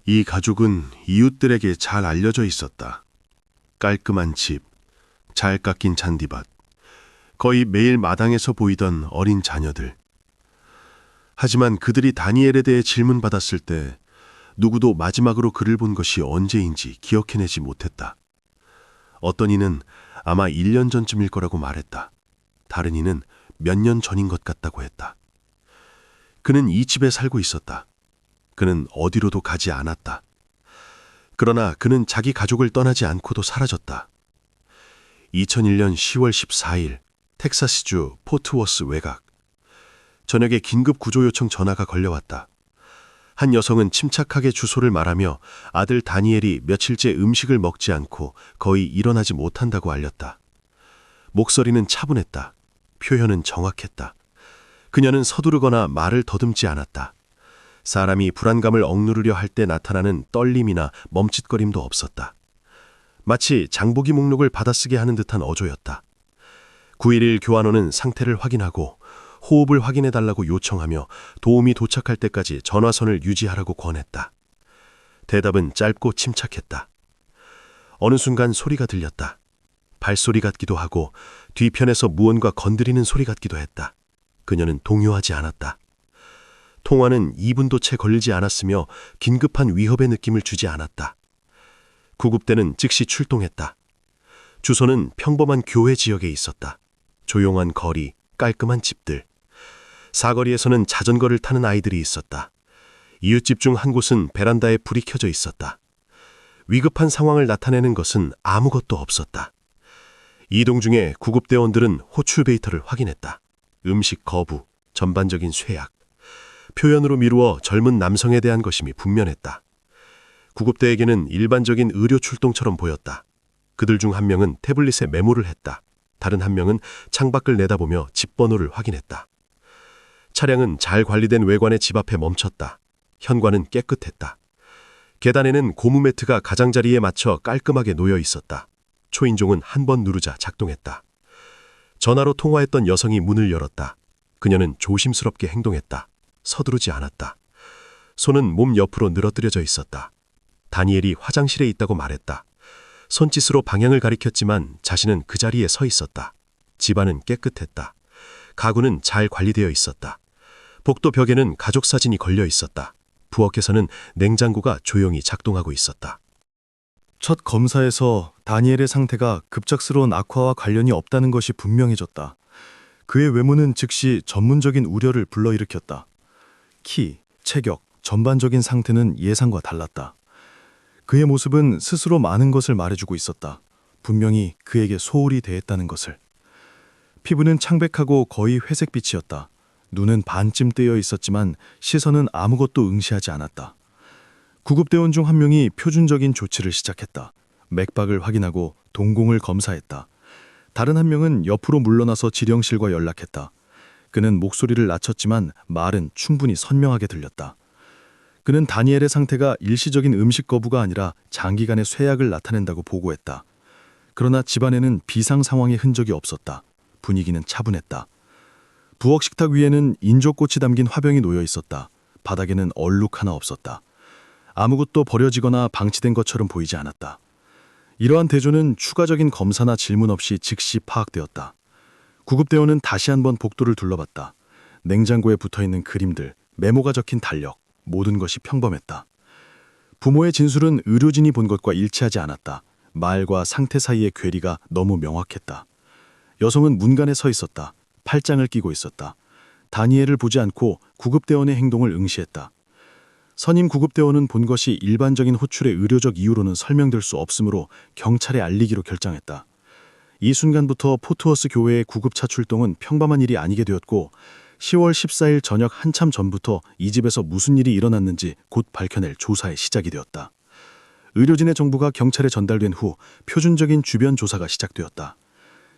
이 가족은 이웃들에게 잘 알려져 있었다. 깔끔한 집, 잘 깎인 잔디밭, 거의 매일 마당에서 보이던 어린 자녀들. 하지만 그들이 다니엘에 대해 질문받았을 때 누구도 마지막으로 그를 본 것이 언제인지 기억해내지 못했다. 어떤 이는 아마 1년 전쯤일 거라고 말했다. 다른 이는 몇 년 전인 것 같다고 했다. 그는 이 집에 살고 있었다. 그는 어디로도 가지 않았다. 그러나 그는 자기 가족을 떠나지 않고도 사라졌다. 2001년 10월 14일 텍사스주 포트워스 외곽. 저녁에 긴급 구조 요청 전화가 걸려왔다. 한 여성은 침착하게 주소를 말하며 아들 다니엘이 며칠째 음식을 먹지 않고 거의 일어나지 못한다고 알렸다. 목소리는 차분했다. 표현은 정확했다. 그녀는 서두르거나 말을 더듬지 않았다. 사람이 불안감을 억누르려 할 때 나타나는 떨림이나 멈칫거림도 없었다. 마치 장보기 목록을 받아쓰게 하는 듯한 어조였다. 911 교환원은 상태를 확인하고 호흡을 확인해달라고 요청하며 도움이 도착할 때까지 전화선을 유지하라고 권했다. 대답은 짧고 침착했다. 어느 순간 소리가 들렸다. 발소리 같기도 하고 뒤편에서 무언가 건드리는 소리 같기도 했다. 그녀는 동요하지 않았다. 통화는 2분도 채 걸리지 않았으며 긴급한 위협의 느낌을 주지 않았다. 구급대는 즉시 출동했다. 주소는 평범한 교회 지역에 있었다. 조용한 거리, 깔끔한 집들. 사거리에서는 자전거를 타는 아이들이 있었다. 이웃집 중 한 곳은 베란다에 불이 켜져 있었다. 위급한 상황을 나타내는 것은 아무것도 없었다. 이동 중에 구급대원들은 호출베이터를 확인했다. 음식 거부, 전반적인 쇠약. 표현으로 미루어 젊은 남성에 대한 것임이 분명했다. 구급대에게는 일반적인 의료 출동처럼 보였다. 그들 중 한 명은 태블릿에 메모를 했다. 다른 한 명은 창밖을 내다보며 집 번호를 확인했다. 차량은 잘 관리된 외관의 집 앞에 멈췄다. 현관은 깨끗했다. 계단에는 고무 매트가 가장자리에 맞춰 깔끔하게 놓여 있었다. 초인종은 한 번 누르자 작동했다. 전화로 통화했던 여성이 문을 열었다. 그녀는 조심스럽게 행동했다. 서두르지 않았다. 손은 몸 옆으로 늘어뜨려져 있었다. 다니엘이 화장실에 있다고 말했다. 손짓으로 방향을 가리켰지만 자신은 그 자리에 서 있었다. 집안은 깨끗했다. 가구는 잘 관리되어 있었다. 복도 벽에는 가족 사진이 걸려 있었다. 부엌에서는 냉장고가 조용히 작동하고 있었다. 첫 검사에서 다니엘의 상태가 급작스러운 악화와 관련이 없다는 것이 분명해졌다. 그의 외모는 즉시 전문적인 우려를 불러일으켰다. 키, 체격, 전반적인 상태는 예상과 달랐다. 그의 모습은 스스로 많은 것을 말해주고 있었다. 분명히 그에게 소홀히 대했다는 것을. 피부는 창백하고 거의 회색빛이었다. 눈은 반쯤 뜨여 있었지만 시선은 아무것도 응시하지 않았다. 구급대원 중 한 명이 표준적인 조치를 시작했다. 맥박을 확인하고 동공을 검사했다. 다른 한 명은 옆으로 물러나서 지령실과 연락했다. 그는 목소리를 낮췄지만 말은 충분히 선명하게 들렸다. 그는 다니엘의 상태가 일시적인 음식 거부가 아니라 장기간의 쇠약을 나타낸다고 보고했다. 그러나 집안에는 비상 상황의 흔적이 없었다. 분위기는 차분했다. 부엌 식탁 위에는 인조꽃이 담긴 화병이 놓여 있었다. 바닥에는 얼룩 하나 없었다. 아무것도 버려지거나 방치된 것처럼 보이지 않았다. 이러한 대조는 추가적인 검사나 질문 없이 즉시 파악되었다. 구급대원은 다시 한번 복도를 둘러봤다. 냉장고에 붙어있는 그림들, 메모가 적힌 달력, 모든 것이 평범했다. 부모의 진술은 의료진이 본 것과 일치하지 않았다. 말과 상태 사이의 괴리가 너무 명확했다. 여성은 문간에 서 있었다. 팔짱을 끼고 있었다. 다니엘을 보지 않고 구급대원의 행동을 응시했다. 선임 구급대원은 본 것이 일반적인 호출의 의료적 이유로는 설명될 수 없으므로 경찰에 알리기로 결정했다. 이 순간부터 포트워스 교회의 구급차 출동은 평범한 일이 아니게 되었고 10월 14일 저녁 한참 전부터 이 집에서 무슨 일이 일어났는지 곧 밝혀낼 조사의 시작이 되었다. 의료진의 정보가 경찰에 전달된 후 표준적인 주변 조사가 시작되었다.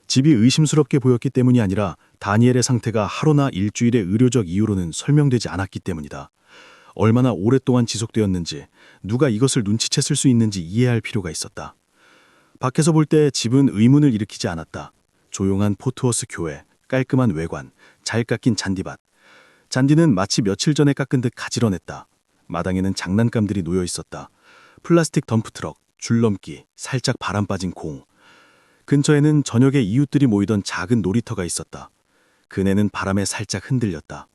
집이 의심스럽게 보였기 때문이 아니라 다니엘의 상태가 하루나 일주일의 의료적 이유로는 설명되지 않았기 때문이다. 얼마나 오랫동안 지속되었는지, 누가 이것을 눈치챘을 수 있는지 이해할 필요가 있었다. 밖에서 볼 때 집은 의문을 일으키지 않았다. 조용한 포트워스 교회, 깔끔한 외관, 잘 깎인 잔디밭. 잔디는 마치 며칠 전에 깎은 듯 가지런했다. 마당에는 장난감들이 놓여 있었다. 플라스틱 덤프트럭, 줄넘기, 살짝 바람 빠진 공. 근처에는 저녁에 이웃들이 모이던 작은 놀이터가 있었다. 그네는 바람에 살짝 흔들렸다.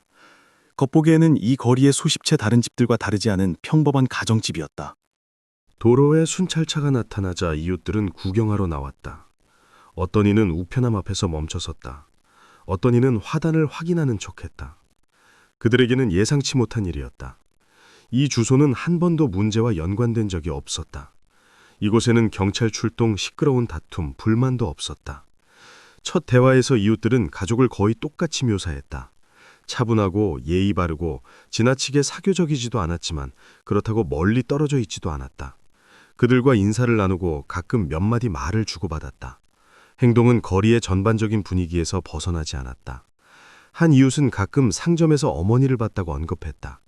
겉보기에는 이 거리의 수십 채 다른 집들과 다르지 않은 평범한 가정집이었다. 도로에 순찰차가 나타나자 이웃들은 구경하러 나왔다. 어떤 이는 우편함 앞에서 멈춰섰다. 어떤 이는 화단을 확인하는 척했다. 그들에게는 예상치 못한 일이었다. 이 주소는 한 번도 문제와 연관된 적이 없었다. 이곳에는 경찰 출동, 시끄러운 다툼, 불만도 없었다. 첫 대화에서 이웃들은 가족을 거의 똑같이 묘사했다. 차분하고 예의 바르고 지나치게 사교적이지도 않았지만 그렇다고 멀리 떨어져 있지도 않았다. 그들과 인사를 나누고 가끔 몇 마디 말을 주고받았다. 행동은 거리의 전반적인 분위기에서 벗어나지 않았다. 한 이웃은 가끔 상점에서 어머니를 봤다고 언급했다.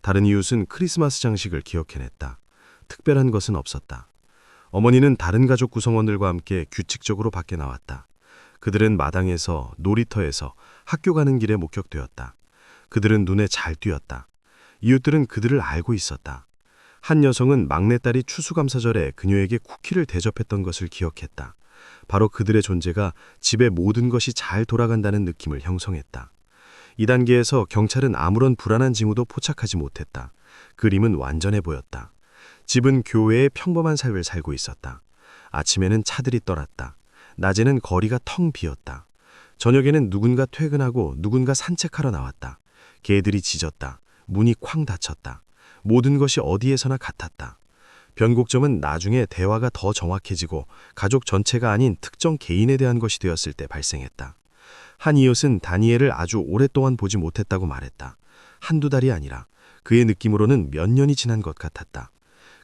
다른 이웃은 크리스마스 장식을 기억해냈다. 특별한 것은 없었다. 어머니는 다른 가족 구성원들과 함께 규칙적으로 밖에 나왔다. 그들은 마당에서, 놀이터에서, 학교 가는 길에 목격되었다. 그들은 눈에 잘 띄었다. 이웃들은 그들을 알고 있었다. 한 여성은 막내딸이 추수감사절에 그녀에게 쿠키를 대접했던 것을 기억했다. 바로 그들의 존재가 집의 모든 것이 잘 돌아간다는 느낌을 형성했다. 이 단계에서 경찰은 아무런 불안한 징후도 포착하지 못했다. 그림은 완전해 보였다. 집은 교회의 평범한 삶을 살고 있었다. 아침에는 차들이 떠났다. 낮에는 거리가 텅 비었다. 저녁에는 누군가 퇴근하고 누군가 산책하러 나왔다. 개들이 짖었다. 문이 쾅 닫혔다. 모든 것이 어디에서나 같았다. 변곡점은 나중에 대화가 더 정확해지고 가족 전체가 아닌 특정 개인에 대한 것이 되었을 때 발생했다. 한 이웃은 다니엘을 아주 오랫동안 보지 못했다고 말했다. 한두 달이 아니라 그의 느낌으로는 몇 년이 지난 것 같았다.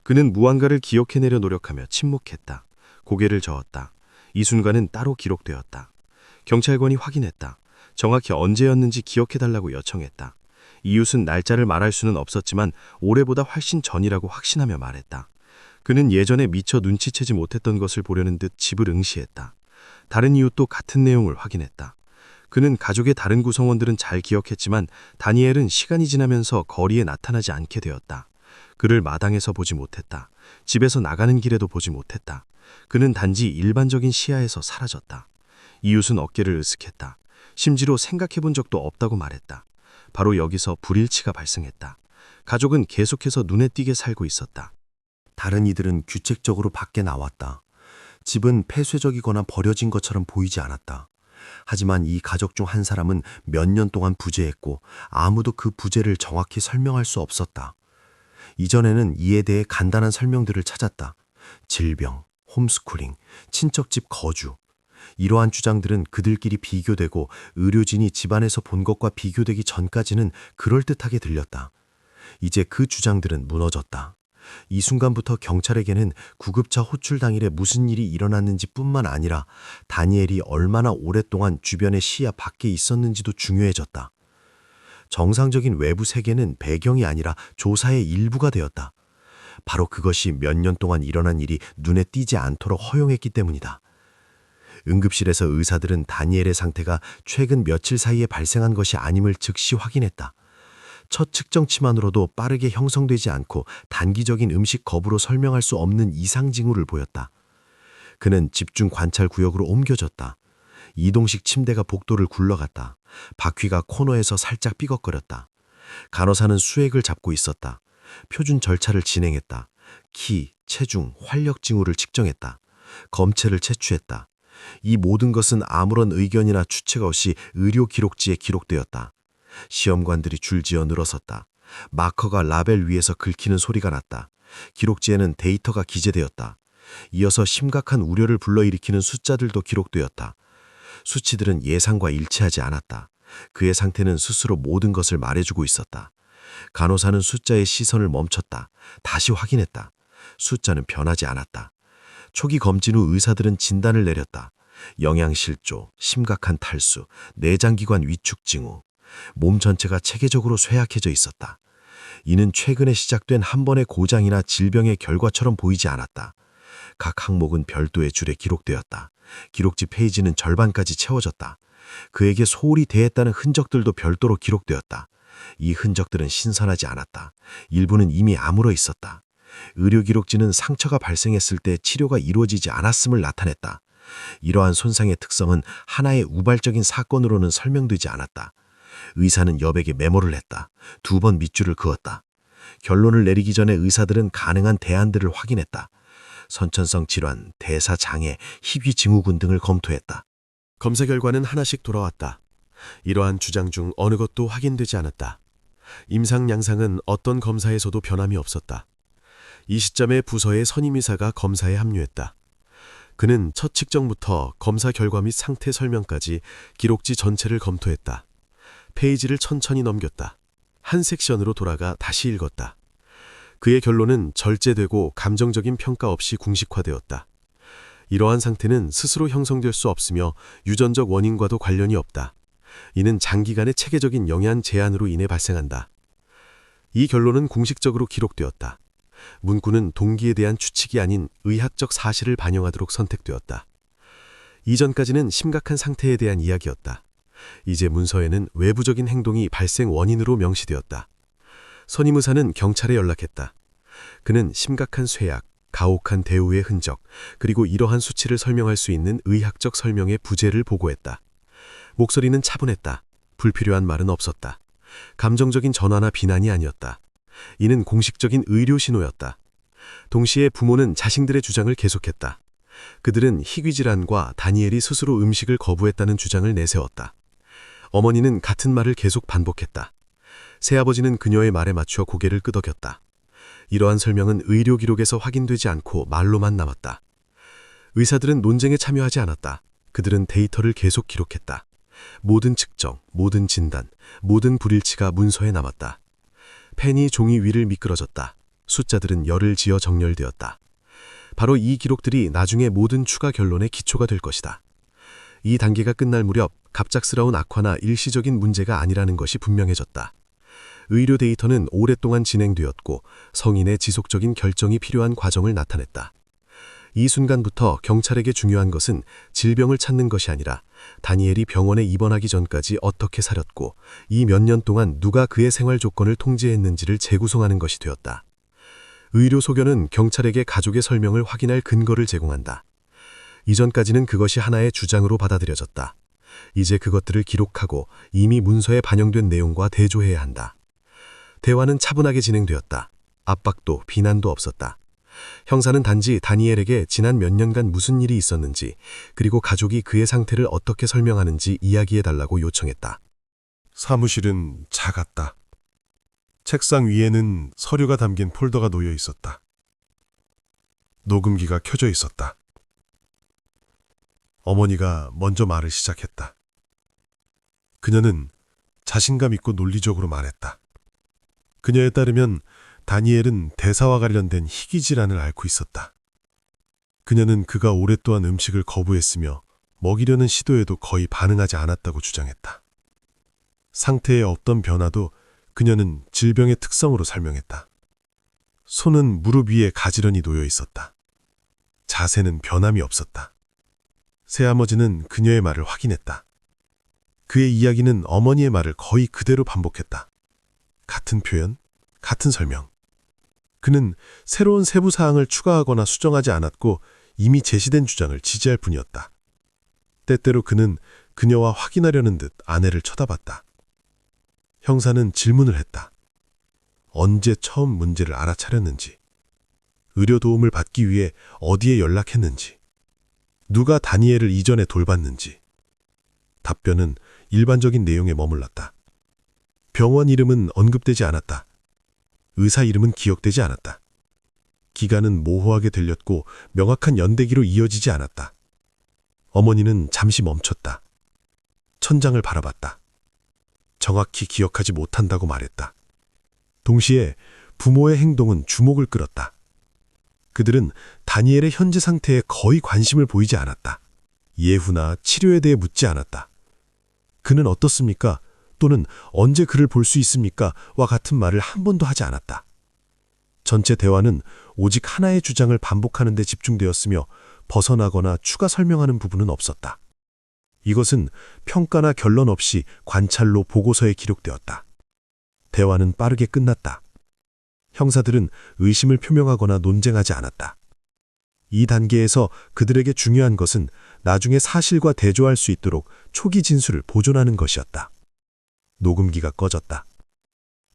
그는 무언가를 기억해내려 노력하며 침묵했다. 고개를 저었다. 이 순간은 따로 기록되었다. 경찰관이 확인했다. 정확히 언제였는지 기억해달라고 요청했다. 이웃은 날짜를 말할 수는 없었지만 올해보다 훨씬 전이라고 확신하며 말했다. 그는 예전에 미처 눈치채지 못했던 것을 보려는 듯 집을 응시했다. 다른 이웃도 같은 내용을 확인했다. 그는 가족의 다른 구성원들은 잘 기억했지만 다니엘은 시간이 지나면서 거리에 나타나지 않게 되었다. 그를 마당에서 보지 못했다. 집에서 나가는 길에도 보지 못했다. 그는 단지 일반적인 시야에서 사라졌다. 이웃은 어깨를 으쓱했다. 심지어 생각해본 적도 없다고 말했다. 바로 여기서 불일치가 발생했다. 가족은 계속해서 눈에 띄게 살고 있었다. 다른 이들은 규칙적으로 밖에 나왔다. 집은 폐쇄적이거나 버려진 것처럼 보이지 않았다. 하지만 이 가족 중 한 사람은 몇 년 동안 부재했고 아무도 그 부재를 정확히 설명할 수 없었다. 이전에는 이에 대해 간단한 설명들을 찾았다. 질병, 홈스쿨링, 친척집 거주. 이러한 주장들은 그들끼리 비교되고 의료진이 집안에서 본 것과 비교되기 전까지는 그럴듯하게 들렸다. 이제 그 주장들은 무너졌다. 이 순간부터 경찰에게는 구급차 호출 당일에 무슨 일이 일어났는지 뿐만 아니라 다니엘이 얼마나 오랫동안 주변의 시야 밖에 있었는지도 중요해졌다. 정상적인 외부 세계는 배경이 아니라 조사의 일부가 되었다. 바로 그것이 몇 년 동안 일어난 일이 눈에 띄지 않도록 허용했기 때문이다. 응급실에서 의사들은 다니엘의 상태가 최근 며칠 사이에 발생한 것이 아님을 즉시 확인했다. 첫 측정치만으로도 빠르게 형성되지 않고 단기적인 음식 거부로 설명할 수 없는 이상 징후를 보였다. 그는 집중 관찰 구역으로 옮겨졌다. 이동식 침대가 복도를 굴러갔다. 바퀴가 코너에서 살짝 삐걱거렸다. 간호사는 수액을 잡고 있었다. 표준 절차를 진행했다. 키, 체중, 활력 징후를 측정했다. 검체를 채취했다. 이 모든 것은 아무런 의견이나 추측 없이 의료 기록지에 기록되었다. 시험관들이 줄지어 늘어섰다. 마커가 라벨 위에서 긁히는 소리가 났다. 기록지에는 데이터가 기재되었다. 이어서 심각한 우려를 불러일으키는 숫자들도 기록되었다. 수치들은 예상과 일치하지 않았다. 그의 상태는 스스로 모든 것을 말해주고 있었다. 간호사는 숫자의 시선을 멈췄다. 다시 확인했다. 숫자는 변하지 않았다. 초기 검진 후 의사들은 진단을 내렸다. 영양실조, 심각한 탈수, 내장기관 위축 징후. 몸 전체가 체계적으로 쇠약해져 있었다. 이는 최근에 시작된 한 번의 고장이나 질병의 결과처럼 보이지 않았다. 각 항목은 별도의 줄에 기록되었다. 기록지 페이지는 절반까지 채워졌다. 그에게 소홀히 대했다는 흔적들도 별도로 기록되었다. 이 흔적들은 신선하지 않았다. 일부는 이미 아물어 있었다. 의료 기록지는 상처가 발생했을 때 치료가 이루어지지 않았음을 나타냈다. 이러한 손상의 특성은 하나의 우발적인 사건으로는 설명되지 않았다. 의사는 여백에 메모를 했다. 2번 밑줄을 그었다. 결론을 내리기 전에 의사들은 가능한 대안들을 확인했다. 선천성 질환, 대사 장애, 희귀 증후군 등을 검토했다. 검사 결과는 하나씩 돌아왔다. 이러한 주장 중 어느 것도 확인되지 않았다. 임상 양상은 어떤 검사에서도 변함이 없었다. 이 시점에 부서의 선임의사가 검사에 합류했다. 그는 첫 측정부터 검사 결과 및 상태 설명까지 기록지 전체를 검토했다. 페이지를 천천히 넘겼다. 한 섹션으로 돌아가 다시 읽었다. 그의 결론은 절제되고 감정적인 평가 없이 궁식화되었다. 이러한 상태는 스스로 형성될 수 없으며 유전적 원인과도 관련이 없다. 이는 장기간의 체계적인 영양 제한으로 인해 발생한다. 이 결론은 공식적으로 기록되었다. 문구는 동기에 대한 추측이 아닌 의학적 사실을 반영하도록 선택되었다. 이전까지는 심각한 상태에 대한 이야기였다. 이제 문서에는 외부적인 행동이 발생 원인으로 명시되었다. 선임의사는 경찰에 연락했다. 그는 심각한 쇠약, 가혹한 대우의 흔적, 그리고 이러한 수치를 설명할 수 있는 의학적 설명의 부재를 보고했다. 목소리는 차분했다. 불필요한 말은 없었다. 감정적인 전화나 비난이 아니었다. 이는 공식적인 의료 신호였다. 동시에 부모는 자신들의 주장을 계속했다. 그들은 희귀질환과 다니엘이 스스로 음식을 거부했다는 주장을 내세웠다. 어머니는 같은 말을 계속 반복했다. 새아버지는 그녀의 말에 맞추어 고개를 끄덕였다. 이러한 설명은 의료 기록에서 확인되지 않고 말로만 남았다. 의사들은 논쟁에 참여하지 않았다. 그들은 데이터를 계속 기록했다. 모든 측정, 모든 진단, 모든 불일치가 문서에 남았다. 펜이 종이 위를 미끄러졌다. 숫자들은 열을 지어 정렬되었다. 바로 이 기록들이 나중에 모든 추가 결론의 기초가 될 것이다. 이 단계가 끝날 무렵 갑작스러운 악화나 일시적인 문제가 아니라는 것이 분명해졌다. 의료 데이터는 오랫동안 진행되었고 성인의 지속적인 결정이 필요한 과정을 나타냈다. 이 순간부터 경찰에게 중요한 것은 질병을 찾는 것이 아니라 다니엘이 병원에 입원하기 전까지 어떻게 살았고 이 몇 년 동안 누가 그의 생활 조건을 통제했는지를 재구성하는 것이 되었다. 의료 소견은 경찰에게 가족의 설명을 확인할 근거를 제공한다. 이전까지는 그것이 하나의 주장으로 받아들여졌다. 이제 그것들을 기록하고 이미 문서에 반영된 내용과 대조해야 한다. 대화는 차분하게 진행되었다. 압박도 비난도 없었다. 형사는 단지 다니엘에게 지난 몇 년간 무슨 일이 있었는지 그리고 가족이 그의 상태를 어떻게 설명하는지 이야기해달라고 요청했다. 사무실은 작았다. 책상 위에는 서류가 담긴 폴더가 놓여 있었다. 녹음기가 켜져 있었다. 어머니가 먼저 말을 시작했다. 그녀는 자신감 있고 논리적으로 말했다. 그녀에 따르면 다니엘은 대사와 관련된 희귀 질환을 앓고 있었다. 그녀는 그가 오랫동안 음식을 거부했으며 먹이려는 시도에도 거의 반응하지 않았다고 주장했다. 상태에 없던 변화도 그녀는 질병의 특성으로 설명했다. 손은 무릎 위에 가지런히 놓여 있었다. 자세는 변함이 없었다. 새아버지는 그녀의 말을 확인했다. 그의 이야기는 어머니의 말을 거의 그대로 반복했다. 같은 표현, 같은 설명. 그는 새로운 세부 사항을 추가하거나 수정하지 않았고 이미 제시된 주장을 지지할 뿐이었다. 때때로 그는 그녀와 확인하려는 듯 아내를 쳐다봤다. 형사는 질문을 했다. 언제 처음 문제를 알아차렸는지, 의료 도움을 받기 위해 어디에 연락했는지, 누가 다니엘을 이전에 돌봤는지. 답변은 일반적인 내용에 머물렀다. 병원 이름은 언급되지 않았다. 의사 이름은 기억되지 않았다. 기간은 모호하게 들렸고 명확한 연대기로 이어지지 않았다. 어머니는 잠시 멈췄다. 천장을 바라봤다. 정확히 기억하지 못한다고 말했다. 동시에 부모의 행동은 주목을 끌었다. 그들은 다니엘의 현재 상태에 거의 관심을 보이지 않았다. 예후나 치료에 대해 묻지 않았다. 그는 어떻습니까? 또는 언제 그를 볼 수 있습니까? 와 같은 말을 한 번도 하지 않았다. 전체 대화는 오직 하나의 주장을 반복하는 데 집중되었으며 벗어나거나 추가 설명하는 부분은 없었다. 이것은 평가나 결론 없이 관찰로 보고서에 기록되었다. 대화는 빠르게 끝났다. 형사들은 의심을 표명하거나 논쟁하지 않았다. 이 단계에서 그들에게 중요한 것은 나중에 사실과 대조할 수 있도록 초기 진술을 보존하는 것이었다. 녹음기가 꺼졌다.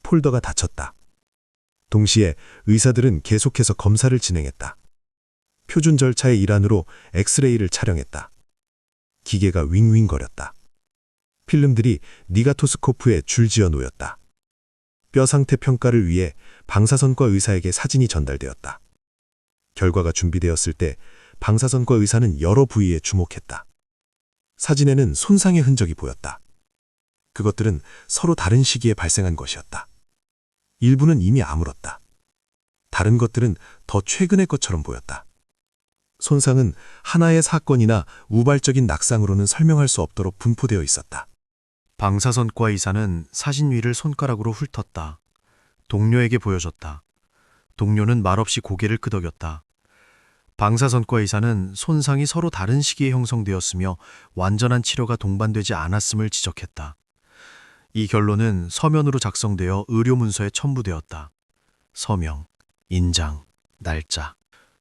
폴더가 닫혔다. 동시에 의사들은 계속해서 검사를 진행했다. 표준 절차의 일환으로 엑스레이를 촬영했다. 기계가 윙윙거렸다. 필름들이 니가토스코프에 줄지어 놓였다. 뼈 상태 평가를 위해 방사선과 의사에게 사진이 전달되었다. 결과가 준비되었을 때 방사선과 의사는 여러 부위에 주목했다. 사진에는 손상의 흔적이 보였다. 그것들은 서로 다른 시기에 발생한 것이었다. 일부는 이미 아물었다. 다른 것들은 더 최근의 것처럼 보였다. 손상은 하나의 사건이나 우발적인 낙상으로는 설명할 수 없도록 분포되어 있었다. 방사선과 의사는 사진 위를 손가락으로 훑었다. 동료에게 보여줬다. 동료는 말없이 고개를 끄덕였다. 방사선과 의사는 손상이 서로 다른 시기에 형성되었으며 완전한 치료가 동반되지 않았음을 지적했다. 이 결론은 서면으로 작성되어 의료문서에 첨부되었다. 서명, 인장, 날짜.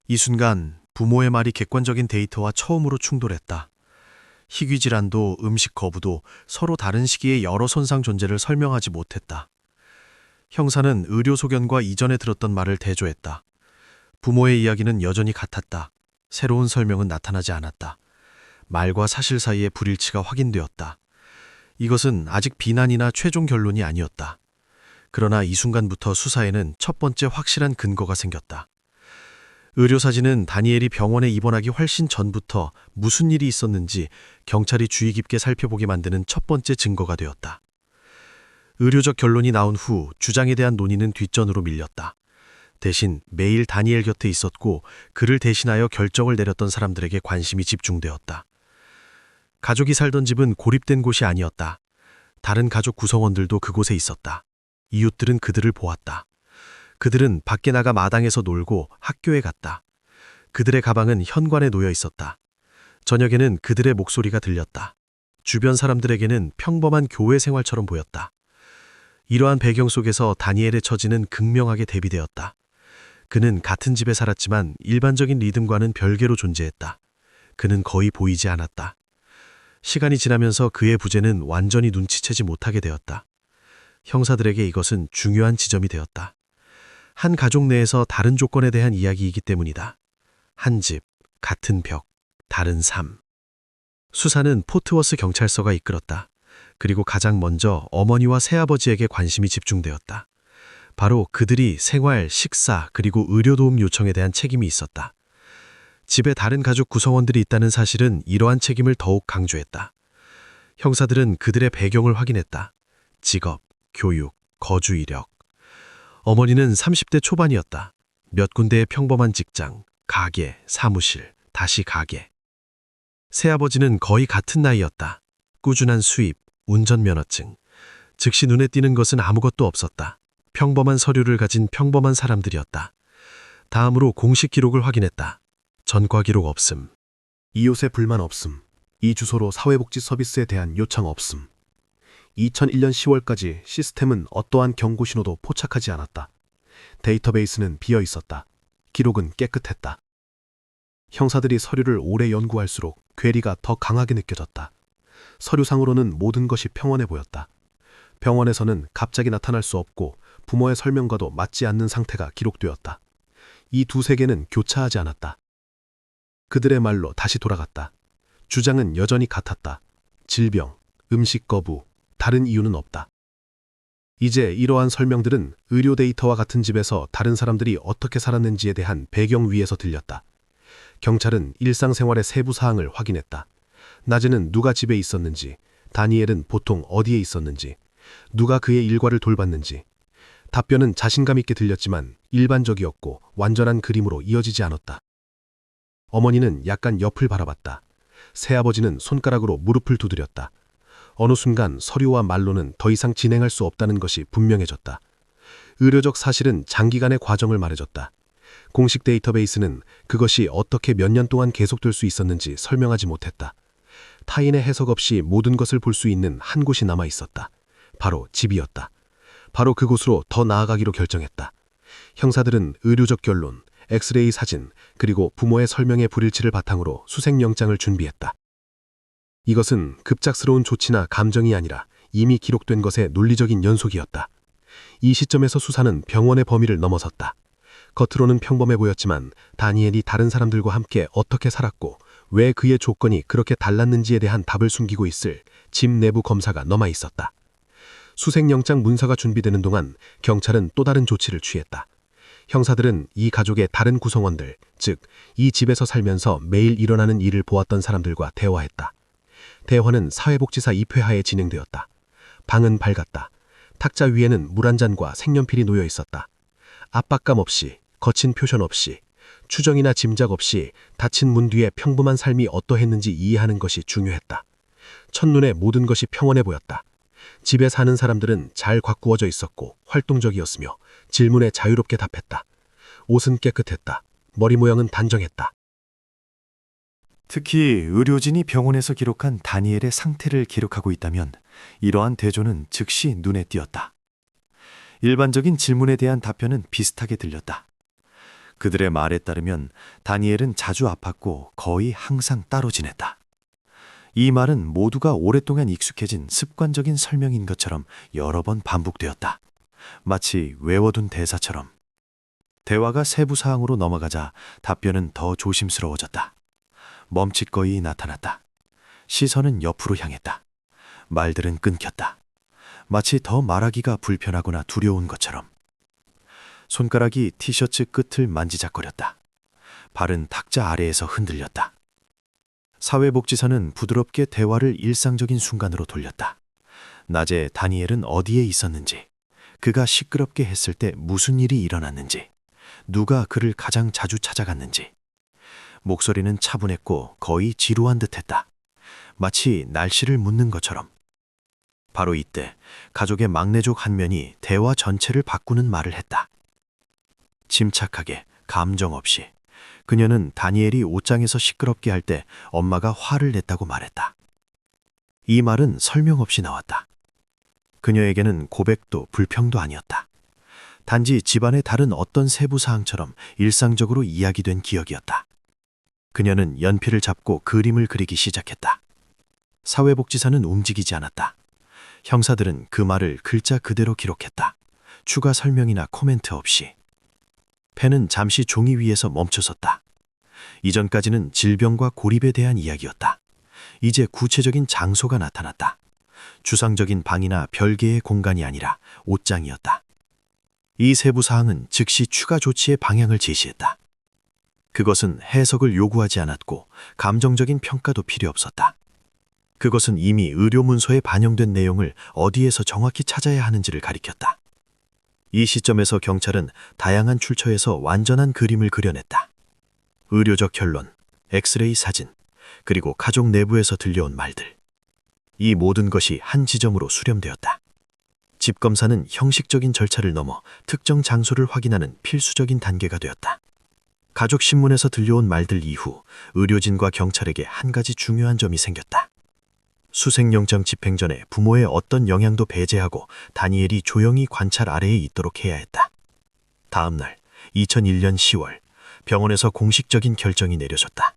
이 순간 부모의 말이 객관적인 데이터와 처음으로 충돌했다. 희귀질환도 음식 거부도 서로 다른 시기에 여러 손상 존재를 설명하지 못했다. 형사는 의료 소견과 이전에 들었던 말을 대조했다. 부모의 이야기는 여전히 같았다. 새로운 설명은 나타나지 않았다. 말과 사실 사이의 불일치가 확인되었다. 이것은 아직 비난이나 최종 결론이 아니었다. 그러나 이 순간부터 수사에는 첫 번째 확실한 근거가 생겼다. 의료사진은 다니엘이 병원에 입원하기 훨씬 전부터 무슨 일이 있었는지 경찰이 주의 깊게 살펴보게 만드는 첫 번째 증거가 되었다. 의료적 결론이 나온 후 주장에 대한 논의는 뒷전으로 밀렸다. 대신 매일 다니엘 곁에 있었고 그를 대신하여 결정을 내렸던 사람들에게 관심이 집중되었다. 가족이 살던 집은 고립된 곳이 아니었다. 다른 가족 구성원들도 그곳에 있었다. 이웃들은 그들을 보았다. 그들은 밖에 나가 마당에서 놀고 학교에 갔다. 그들의 가방은 현관에 놓여 있었다. 저녁에는 그들의 목소리가 들렸다. 주변 사람들에게는 평범한 교회 생활처럼 보였다. 이러한 배경 속에서 다니엘의 처지는 극명하게 대비되었다. 그는 같은 집에 살았지만 일반적인 리듬과는 별개로 존재했다. 그는 거의 보이지 않았다. 시간이 지나면서 그의 부재는 완전히 눈치채지 못하게 되었다. 형사들에게 이것은 중요한 지점이 되었다. 한 가족 내에서 다른 조건에 대한 이야기이기 때문이다. 한 집, 같은 벽, 다른 삶. 수사는 포트워스 경찰서가 이끌었다. 그리고 가장 먼저 어머니와 새아버지에게 관심이 집중되었다. 바로 그들이 생활, 식사, 그리고 의료도움 요청에 대한 책임이 있었다. 집에 다른 가족 구성원들이 있다는 사실은 이러한 책임을 더욱 강조했다. 형사들은 그들의 배경을 확인했다. 직업, 교육, 거주 이력. 어머니는 30대 초반이었다. 몇 군데의 평범한 직장, 가게, 사무실, 다시 가게. 새아버지는 거의 같은 나이였다. 꾸준한 수입, 운전면허증. 즉시 눈에 띄는 것은 아무것도 없었다. 평범한 서류를 가진 평범한 사람들이었다. 다음으로 공식 기록을 확인했다. 전과 기록 없음. 이웃의 불만 없음. 이 주소로 사회복지 서비스에 대한 요청 없음. 2001년 10월까지 시스템은 어떠한 경고 신호도 포착하지 않았다. 데이터베이스는 비어 있었다. 기록은 깨끗했다. 형사들이 서류를 오래 연구할수록 괴리가 더 강하게 느껴졌다. 서류상으로는 모든 것이 평온해 보였다. 병원에서는 갑자기 나타날 수 없고 부모의 설명과도 맞지 않는 상태가 기록되었다. 이 두 세계는 교차하지 않았다. 그들의 말로 다시 돌아갔다. 주장은 여전히 같았다. 질병, 음식 거부, 다른 이유는 없다. 이제 이러한 설명들은 의료 데이터와 같은 집에서 다른 사람들이 어떻게 살았는지에 대한 배경 위에서 들렸다. 경찰은 일상생활의 세부 사항을 확인했다. 낮에는 누가 집에 있었는지, 다니엘은 보통 어디에 있었는지, 누가 그의 일과를 돌봤는지. 답변은 자신감 있게 들렸지만 일반적이었고 완전한 그림으로 이어지지 않았다. 어머니는 약간 옆을 바라봤다. 새아버지는 손가락으로 무릎을 두드렸다. 어느 순간 서류와 말로는 더 이상 진행할 수 없다는 것이 분명해졌다. 의료적 사실은 장기간의 과정을 말해줬다. 공식 데이터베이스는 그것이 어떻게 몇 년 동안 계속될 수 있었는지 설명하지 못했다. 타인의 해석 없이 모든 것을 볼 수 있는 한 곳이 남아 있었다. 바로 집이었다. 바로 그곳으로 더 나아가기로 결정했다. 형사들은 의료적 결론, 엑스레이 사진, 그리고 부모의 설명의 불일치를 바탕으로 수색영장을 준비했다. 이것은 급작스러운 조치나 감정이 아니라 이미 기록된 것의 논리적인 연속이었다. 이 시점에서 수사는 병원의 범위를 넘어섰다. 겉으로는 평범해 보였지만 다니엘이 다른 사람들과 함께 어떻게 살았고 왜 그의 조건이 그렇게 달랐는지에 대한 답을 숨기고 있을 집 내부 검사가 남아 있었다. 수색영장 문서가 준비되는 동안 경찰은 또 다른 조치를 취했다. 형사들은 이 가족의 다른 구성원들, 즉 이 집에서 살면서 매일 일어나는 일을 보았던 사람들과 대화했다. 대화는 사회복지사 입회하에 진행되었다. 방은 밝았다. 탁자 위에는 물 한 잔과 색연필이 놓여 있었다. 압박감 없이, 거친 표현 없이, 추정이나 짐작 없이 닫힌 문 뒤에 평범한 삶이 어떠했는지 이해하는 것이 중요했다. 첫눈에 모든 것이 평온해 보였다. 집에 사는 사람들은 잘 가꾸어져 있었고 활동적이었으며 질문에 자유롭게 답했다. 옷은 깨끗했다. 머리 모양은 단정했다. 특히 의료진이 병원에서 기록한 다니엘의 상태를 기록하고 있다면 이러한 대조는 즉시 눈에 띄었다. 일반적인 질문에 대한 답변은 비슷하게 들렸다. 그들의 말에 따르면 다니엘은 자주 아팠고 거의 항상 따로 지냈다. 이 말은 모두가 오랫동안 익숙해진 습관적인 설명인 것처럼 여러 번 반복되었다. 마치 외워둔 대사처럼. 대화가 세부 사항으로 넘어가자 답변은 더 조심스러워졌다. 멈칫거리 나타났다. 시선은 옆으로 향했다. 말들은 끊겼다. 마치 더 말하기가 불편하거나 두려운 것처럼. 손가락이 티셔츠 끝을 만지작거렸다. 발은 탁자 아래에서 흔들렸다. 사회복지사는 부드럽게 대화를 일상적인 순간으로 돌렸다. 낮에 다니엘은 어디에 있었는지, 그가 시끄럽게 했을 때 무슨 일이 일어났는지, 누가 그를 가장 자주 찾아갔는지. 목소리는 차분했고 거의 지루한 듯했다. 마치 날씨를 묻는 것처럼. 바로 이때 가족의 막내족 한 면이 대화 전체를 바꾸는 말을 했다. 침착하게, 감정 없이. 그녀는 다니엘이 옷장에서 시끄럽게 할 때 엄마가 화를 냈다고 말했다. 이 말은 설명 없이 나왔다. 그녀에게는 고백도 불평도 아니었다. 단지 집안의 다른 어떤 세부 사항처럼 일상적으로 이야기된 기억이었다. 그녀는 연필을 잡고 그림을 그리기 시작했다. 사회복지사는 움직이지 않았다. 형사들은 그 말을 글자 그대로 기록했다. 추가 설명이나 코멘트 없이. 펜은 잠시 종이 위에서 멈춰섰다. 이전까지는 질병과 고립에 대한 이야기였다. 이제 구체적인 장소가 나타났다. 주상적인 방이나 별개의 공간이 아니라 옷장이었다. 이 세부 사항은 즉시 추가 조치의 방향을 제시했다. 그것은 해석을 요구하지 않았고 감정적인 평가도 필요 없었다. 그것은 이미 의료 문서에 반영된 내용을 어디에서 정확히 찾아야 하는지를 가리켰다. 이 시점에서 경찰은 다양한 출처에서 완전한 그림을 그려냈다. 의료적 결론, 엑스레이 사진, 그리고 가족 내부에서 들려온 말들. 이 모든 것이 한 지점으로 수렴되었다. 집검사는 형식적인 절차를 넘어 특정 장소를 확인하는 필수적인 단계가 되었다. 가족 신문에서 들려온 말들 이후 의료진과 경찰에게 한 가지 중요한 점이 생겼다. 수색영장 집행 전에 부모의 어떤 영향도 배제하고 다니엘이 조용히 관찰 아래에 있도록 해야 했다. 다음 날 2001년 10월 병원에서 공식적인 결정이 내려졌다.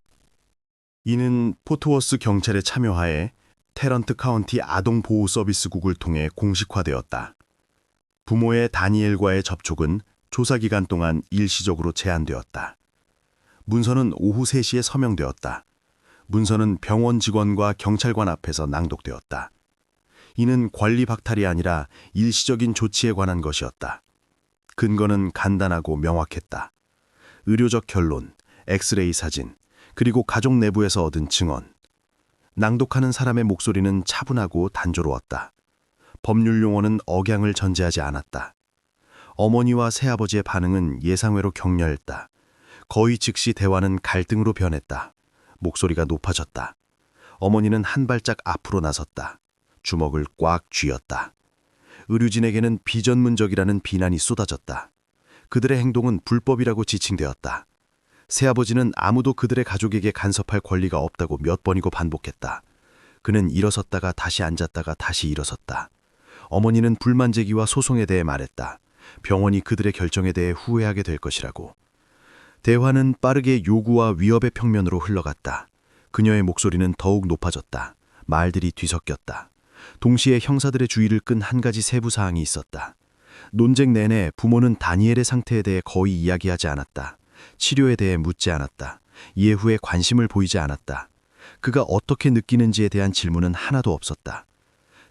이는 포트워스 경찰의 참여하에 테런트 카운티 아동보호서비스국을 통해 공식화되었다. 부모의 다니엘과의 접촉은 조사 기간 동안 일시적으로 제한되었다. 문서는 오후 3시에 서명되었다. 문서는 병원 직원과 경찰관 앞에서 낭독되었다. 이는 권리 박탈이 아니라 일시적인 조치에 관한 것이었다. 근거는 간단하고 명확했다. 의료적 결론, 엑스레이 사진, 그리고 가족 내부에서 얻은 증언. 낭독하는 사람의 목소리는 차분하고 단조로웠다. 법률 용어는 억양을 전제하지 않았다. 어머니와 새아버지의 반응은 예상외로 격렬했다. 거의 즉시 대화는 갈등으로 변했다. 목소리가 높아졌다. 어머니는 한 발짝 앞으로 나섰다. 주먹을 꽉 쥐었다. 의료진에게는 비전문적이라는 비난이 쏟아졌다. 그들의 행동은 불법이라고 지칭되었다. 새아버지는 아무도 그들의 가족에게 간섭할 권리가 없다고 몇 번이고 반복했다. 그는 일어섰다가 다시 앉았다가 다시 일어섰다. 어머니는 불만 제기와 소송에 대해 말했다. 병원이 그들의 결정에 대해 후회하게 될 것이라고. 대화는 빠르게 요구와 위협의 평면으로 흘러갔다. 그녀의 목소리는 더욱 높아졌다. 말들이 뒤섞였다. 동시에 형사들의 주의를 끈 한 가지 세부 사항이 있었다. 논쟁 내내 부모는 다니엘의 상태에 대해 거의 이야기하지 않았다. 치료에 대해 묻지 않았다. 예후에 관심을 보이지 않았다. 그가 어떻게 느끼는지에 대한 질문은 하나도 없었다.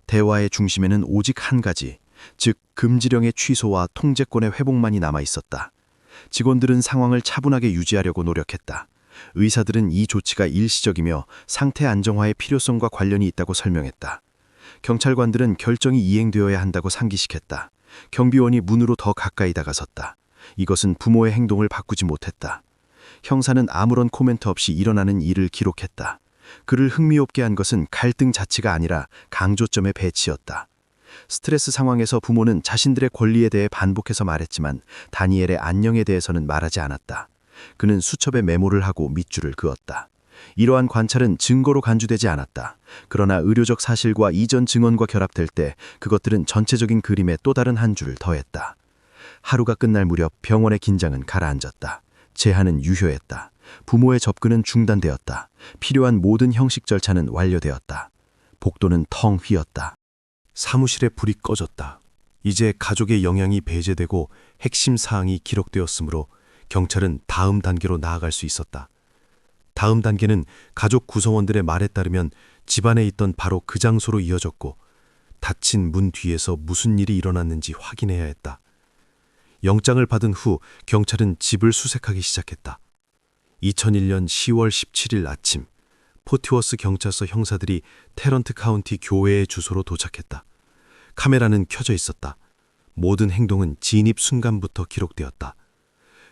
대화의 중심에는 오직 한 가지, 즉 금지령의 취소와 통제권의 회복만이 남아 있었다. 직원들은 상황을 차분하게 유지하려고 노력했다. 의사들은 이 조치가 일시적이며 상태 안정화의 필요성과 관련이 있다고 설명했다. 경찰관들은 결정이 이행되어야 한다고 상기시켰다. 경비원이 문으로 더 가까이 다가섰다. 이것은 부모의 행동을 바꾸지 못했다. 형사는 아무런 코멘트 없이 일어나는 일을 기록했다. 그를 흥미롭게 한 것은 갈등 자체가 아니라 강조점의 배치였다. 스트레스 상황에서 부모는 자신들의 권리에 대해 반복해서 말했지만 다니엘의 안녕에 대해서는 말하지 않았다. 그는 수첩에 메모를 하고 밑줄을 그었다. 이러한 관찰은 증거로 간주되지 않았다. 그러나 의료적 사실과 이전 증언과 결합될 때 그것들은 전체적인 그림에 또 다른 한 줄을 더했다. 하루가 끝날 무렵 병원의 긴장은 가라앉았다. 제한은 유효했다. 부모의 접근은 중단되었다. 필요한 모든 형식 절차는 완료되었다. 복도는 텅 휘었다. 사무실에 불이 꺼졌다. 이제 가족의 영향이 배제되고 핵심 사항이 기록되었으므로 경찰은 다음 단계로 나아갈 수 있었다. 다음 단계는 가족 구성원들의 말에 따르면 집안에 있던 바로 그 장소로 이어졌고 닫힌 문 뒤에서 무슨 일이 일어났는지 확인해야 했다. 영장을 받은 후 경찰은 집을 수색하기 시작했다. 2001년 10월 17일 아침 포티워스 경찰서 형사들이 테런트 카운티 교회의 주소로 도착했다. 카메라는 켜져 있었다. 모든 행동은 진입 순간부터 기록되었다.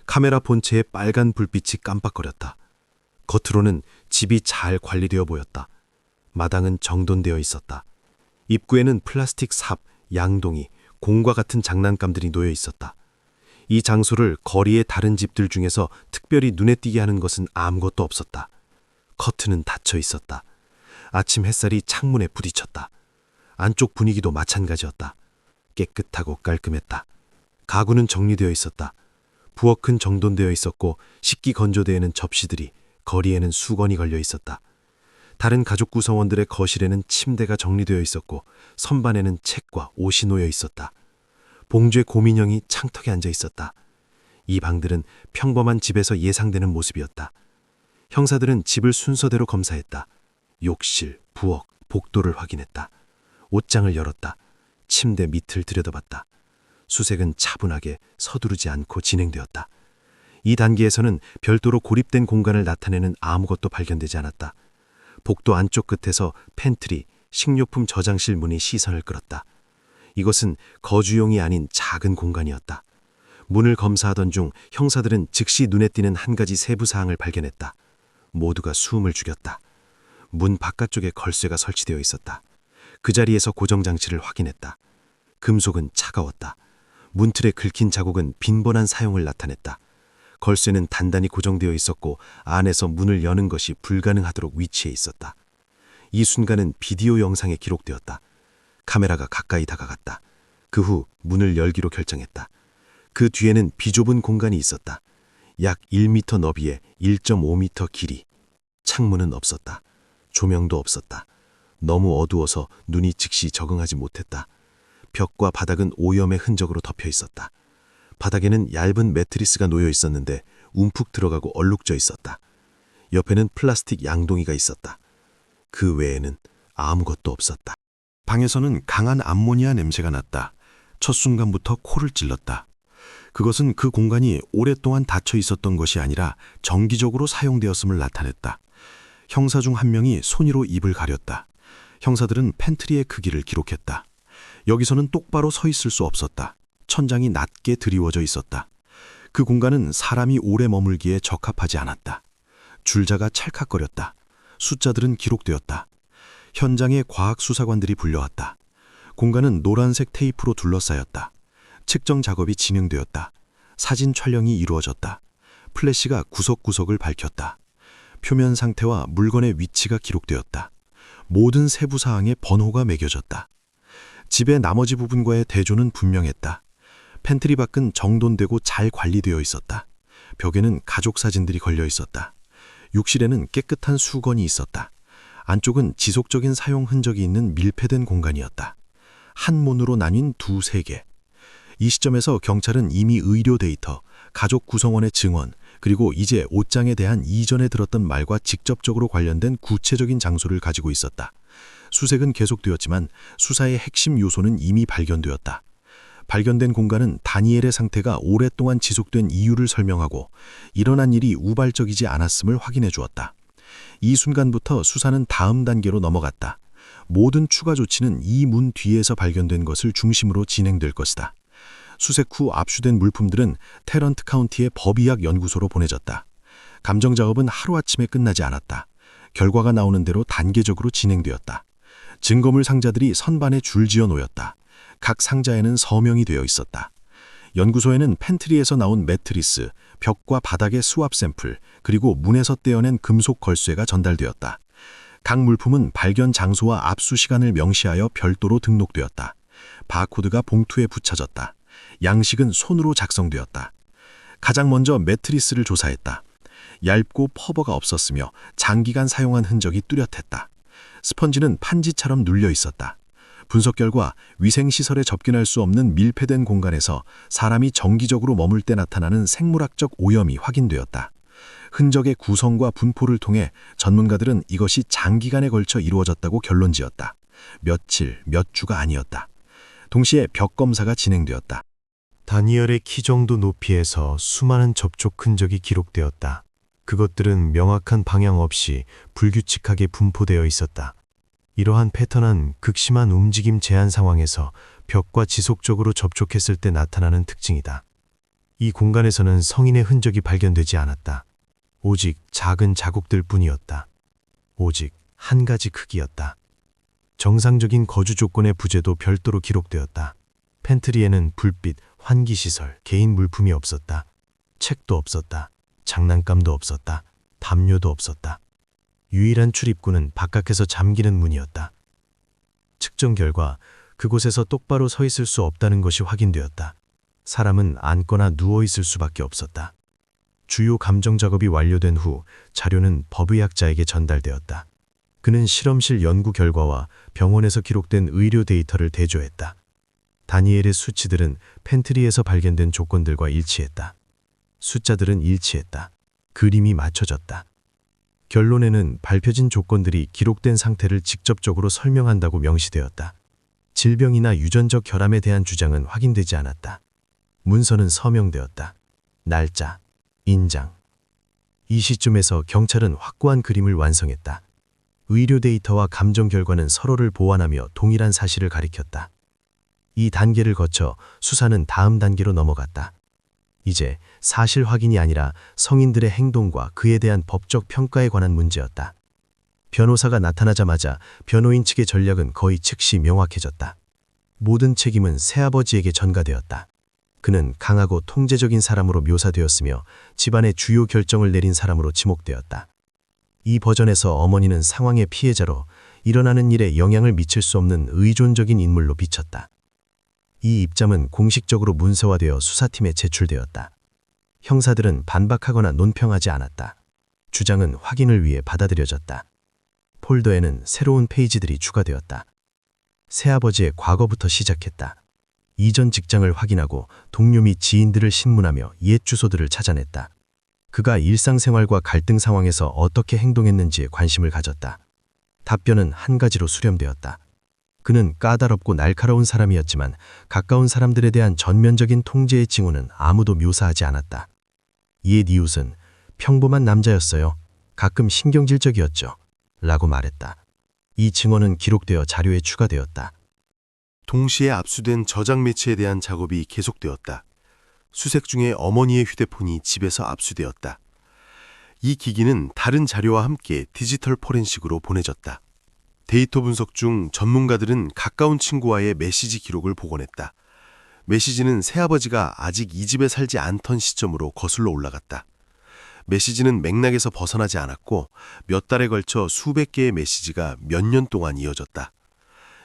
카메라 본체의 빨간 불빛이 깜빡거렸다. 겉으로는 집이 잘 관리되어 보였다. 마당은 정돈되어 있었다. 입구에는 플라스틱 삽, 양동이, 공과 같은 장난감들이 놓여 있었다. 이 장소를 거리의 다른 집들 중에서 특별히 눈에 띄게 하는 것은 아무것도 없었다. 커튼은 닫혀 있었다. 아침 햇살이 창문에 부딪혔다. 안쪽 분위기도 마찬가지였다. 깨끗하고 깔끔했다. 가구는 정리되어 있었다. 부엌은 정돈되어 있었고 식기 건조대에는 접시들이, 거리에는 수건이 걸려 있었다. 다른 가족 구성원들의 거실에는 침대가 정리되어 있었고 선반에는 책과 옷이 놓여 있었다. 봉주의 고민형이 창턱에 앉아 있었다. 이 방들은 평범한 집에서 예상되는 모습이었다. 형사들은 집을 순서대로 검사했다. 욕실, 부엌, 복도를 확인했다. 옷장을 열었다. 침대 밑을 들여다봤다. 수색은 차분하게 서두르지 않고 진행되었다. 이 단계에서는 별도로 고립된 공간을 나타내는 아무것도 발견되지 않았다. 복도 안쪽 끝에서 팬트리, 식료품 저장실 문이 시선을 끌었다. 이것은 거주용이 아닌 작은 공간이었다. 문을 검사하던 중 형사들은 즉시 눈에 띄는 한 가지 세부 사항을 발견했다. 모두가 숨을 죽였다. 문 바깥쪽에 걸쇠가 설치되어 있었다. 그 자리에서 고정장치를 확인했다. 금속은 차가웠다. 문틀에 긁힌 자국은 빈번한 사용을 나타냈다. 걸쇠는 단단히 고정되어 있었고 안에서 문을 여는 것이 불가능하도록 위치해 있었다. 이 순간은 비디오 영상에 기록되었다. 카메라가 가까이 다가갔다. 그 후 문을 열기로 결정했다. 그 뒤에는 비좁은 공간이 있었다. 약 1m 너비에 1.5m 길이. 창문은 없었다. 조명도 없었다. 너무 어두워서 눈이 즉시 적응하지 못했다. 벽과 바닥은 오염의 흔적으로 덮여 있었다. 바닥에는 얇은 매트리스가 놓여 있었는데 움푹 들어가고 얼룩져 있었다. 옆에는 플라스틱 양동이가 있었다. 그 외에는 아무것도 없었다. 방에서는 강한 암모니아 냄새가 났다. 첫 순간부터 코를 찔렀다. 그것은 그 공간이 오랫동안 닫혀 있었던 것이 아니라 정기적으로 사용되었음을 나타냈다. 형사 중 한 명이 손으로 입을 가렸다. 형사들은 팬트리의 크기를 기록했다. 여기서는 똑바로 서 있을 수 없었다. 천장이 낮게 드리워져 있었다. 그 공간은 사람이 오래 머물기에 적합하지 않았다. 줄자가 찰칵거렸다. 숫자들은 기록되었다. 현장에 과학수사관들이 불려왔다. 공간은 노란색 테이프로 둘러싸였다. 측정 작업이 진행되었다. 사진 촬영이 이루어졌다. 플래시가 구석구석을 밝혔다. 표면 상태와 물건의 위치가 기록되었다. 모든 세부 사항에 번호가 매겨졌다. 집의 나머지 부분과의 대조는 분명했다. 팬트리 밖은 정돈되고 잘 관리되어 있었다. 벽에는 가족 사진들이 걸려 있었다. 욕실에는 깨끗한 수건이 있었다. 안쪽은 지속적인 사용 흔적이 있는 밀폐된 공간이었다. 한 문으로 나뉜 두 세계. 이 시점에서 경찰은 이미 의료 데이터, 가족 구성원의 증언, 그리고 이제 옷장에 대한 이전에 들었던 말과 직접적으로 관련된 구체적인 장소를 가지고 있었다. 수색은 계속되었지만 수사의 핵심 요소는 이미 발견되었다. 발견된 공간은 다니엘의 상태가 오랫동안 지속된 이유를 설명하고 일어난 일이 우발적이지 않았음을 확인해 주었다. 이 순간부터 수사는 다음 단계로 넘어갔다. 모든 추가 조치는 이 문 뒤에서 발견된 것을 중심으로 진행될 것이다. 수색 후 압수된 물품들은 테런트 카운티의 법의학 연구소로 보내졌다. 감정 작업은 하루아침에 끝나지 않았다. 결과가 나오는 대로 단계적으로 진행되었다. 증거물 상자들이 선반에 줄지어 놓였다. 각 상자에는 서명이 되어 있었다. 연구소에는 팬트리에서 나온 매트리스, 벽과 바닥의 수압 샘플, 그리고 문에서 떼어낸 금속 걸쇠가 전달되었다. 각 물품은 발견 장소와 압수 시간을 명시하여 별도로 등록되었다. 바코드가 봉투에 붙여졌다. 양식은 손으로 작성되었다. 가장 먼저 매트리스를 조사했다. 얇고 퍼버가 없었으며 장기간 사용한 흔적이 뚜렷했다. 스펀지는 판지처럼 눌려 있었다. 분석 결과 위생시설에 접근할 수 없는 밀폐된 공간에서 사람이 정기적으로 머물 때 나타나는 생물학적 오염이 확인되었다. 흔적의 구성과 분포를 통해 전문가들은 이것이 장기간에 걸쳐 이루어졌다고 결론지었다. 며칠, 몇 주가 아니었다. 동시에 벽 검사가 진행되었다. 다니엘의 키 정도 높이에서 수많은 접촉 흔적이 기록되었다. 그것들은 명확한 방향 없이 불규칙하게 분포되어 있었다. 이러한 패턴은 극심한 움직임 제한 상황에서 벽과 지속적으로 접촉했을 때 나타나는 특징이다. 이 공간에서는 성인의 흔적이 발견되지 않았다. 오직 작은 자국들 뿐이었다. 오직 한 가지 크기였다. 정상적인 거주 조건의 부재도 별도로 기록되었다. 팬트리에는 불빛, 환기시설, 개인 물품이 없었다. 책도 없었다. 장난감도 없었다. 담요도 없었다. 유일한 출입구는 바깥에서 잠기는 문이었다. 측정 결과 그곳에서 똑바로 서 있을 수 없다는 것이 확인되었다. 사람은 앉거나 누워 있을 수밖에 없었다. 주요 감정 작업이 완료된 후 자료는 법의학자에게 전달되었다. 그는 실험실 연구 결과와 병원에서 기록된 의료 데이터를 대조했다. 다니엘의 수치들은 팬트리에서 발견된 조건들과 일치했다. 숫자들은 일치했다. 그림이 맞춰졌다. 결론에는 밝혀진 조건들이 기록된 상태를 직접적으로 설명한다고 명시되었다. 질병이나 유전적 결함에 대한 주장은 확인되지 않았다. 문서는 서명되었다. 날짜, 인장. 이 시점에서 경찰은 확고한 그림을 완성했다. 의료 데이터와 감정 결과는 서로를 보완하며 동일한 사실을 가리켰다. 이 단계를 거쳐 수사는 다음 단계로 넘어갔다. 이제 사실 확인이 아니라 성인들의 행동과 그에 대한 법적 평가에 관한 문제였다. 변호사가 나타나자마자 변호인 측의 전략은 거의 즉시 명확해졌다. 모든 책임은 새아버지에게 전가되었다. 그는 강하고 통제적인 사람으로 묘사되었으며 집안의 주요 결정을 내린 사람으로 지목되었다. 이 버전에서 어머니는 상황의 피해자로 일어나는 일에 영향을 미칠 수 없는 의존적인 인물로 비쳤다. 이 입장은 공식적으로 문서화되어 수사팀에 제출되었다. 형사들은 반박하거나 논평하지 않았다. 주장은 확인을 위해 받아들여졌다. 폴더에는 새로운 페이지들이 추가되었다. 새아버지의 과거부터 시작했다. 이전 직장을 확인하고 동료 및 지인들을 신문하며 옛 주소들을 찾아냈다. 그가 일상생활과 갈등 상황에서 어떻게 행동했는지에 관심을 가졌다. 답변은 한 가지로 수렴되었다. 그는 까다롭고 날카로운 사람이었지만 가까운 사람들에 대한 전면적인 통제의 징후는 아무도 묘사하지 않았다. 옛 이웃은 평범한 남자였어요. 가끔 신경질적이었죠. 라고 말했다. 이 증언은 기록되어 자료에 추가되었다. 동시에 압수된 저장 매체에 대한 작업이 계속되었다. 수색 중에 어머니의 휴대폰이 집에서 압수되었다. 이 기기는 다른 자료와 함께 디지털 포렌식으로 보내졌다. 데이터 분석 중 전문가들은 가까운 친구와의 메시지 기록을 복원했다. 메시지는 새아버지가 아직 이 집에 살지 않던 시점으로 거슬러 올라갔다. 메시지는 맥락에서 벗어나지 않았고 몇 달에 걸쳐 수백 개의 메시지가 몇 년 동안 이어졌다.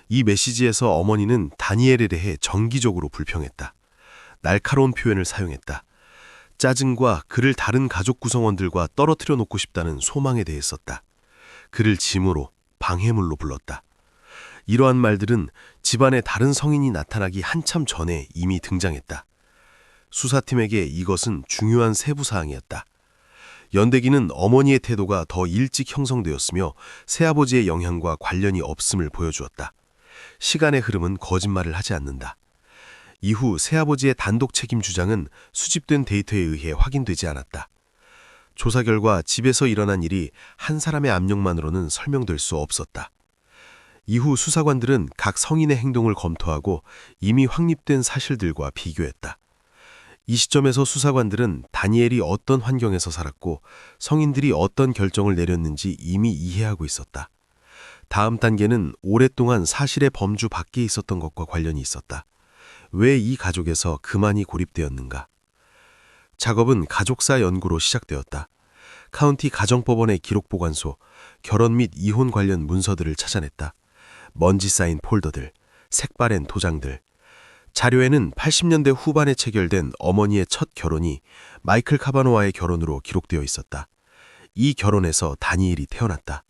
이 메시지에서 어머니는 다니엘에 대해 정기적으로 불평했다. 날카로운 표현을 사용했다. 짜증과 그를 다른 가족 구성원들과 떨어뜨려 놓고 싶다는 소망에 대해 썼다. 그를 짐으로, 방해물로 불렀다. 이러한 말들은 집안에 다른 성인이 나타나기 한참 전에 이미 등장했다. 수사팀에게 이것은 중요한 세부사항이었다. 연대기는 어머니의 태도가 더 일찍 형성되었으며 새아버지의 영향과 관련이 없음을 보여주었다. 시간의 흐름은 거짓말을 하지 않는다. 이후 새아버지의 단독 책임 주장은 수집된 데이터에 의해 확인되지 않았다. 조사 결과 집에서 일어난 일이 한 사람의 압력만으로는 설명될 수 없었다. 이후 수사관들은 각 성인의 행동을 검토하고 이미 확립된 사실들과 비교했다. 이 시점에서 수사관들은 다니엘이 어떤 환경에서 살았고 성인들이 어떤 결정을 내렸는지 이미 이해하고 있었다. 다음 단계는 오랫동안 사실의 범주 밖에 있었던 것과 관련이 있었다. 왜 이 가족에서 그만이 고립되었는가? 작업은 가족사 연구로 시작되었다. 카운티 가정법원의 기록보관소, 결혼 및 이혼 관련 문서들을 찾아냈다. 먼지 쌓인 폴더들, 색바랜 도장들. 자료에는 80년대 후반에 체결된 어머니의 첫 결혼이 마이클 카바노와의 결혼으로 기록되어 있었다. 이 결혼에서 다니엘이 태어났다.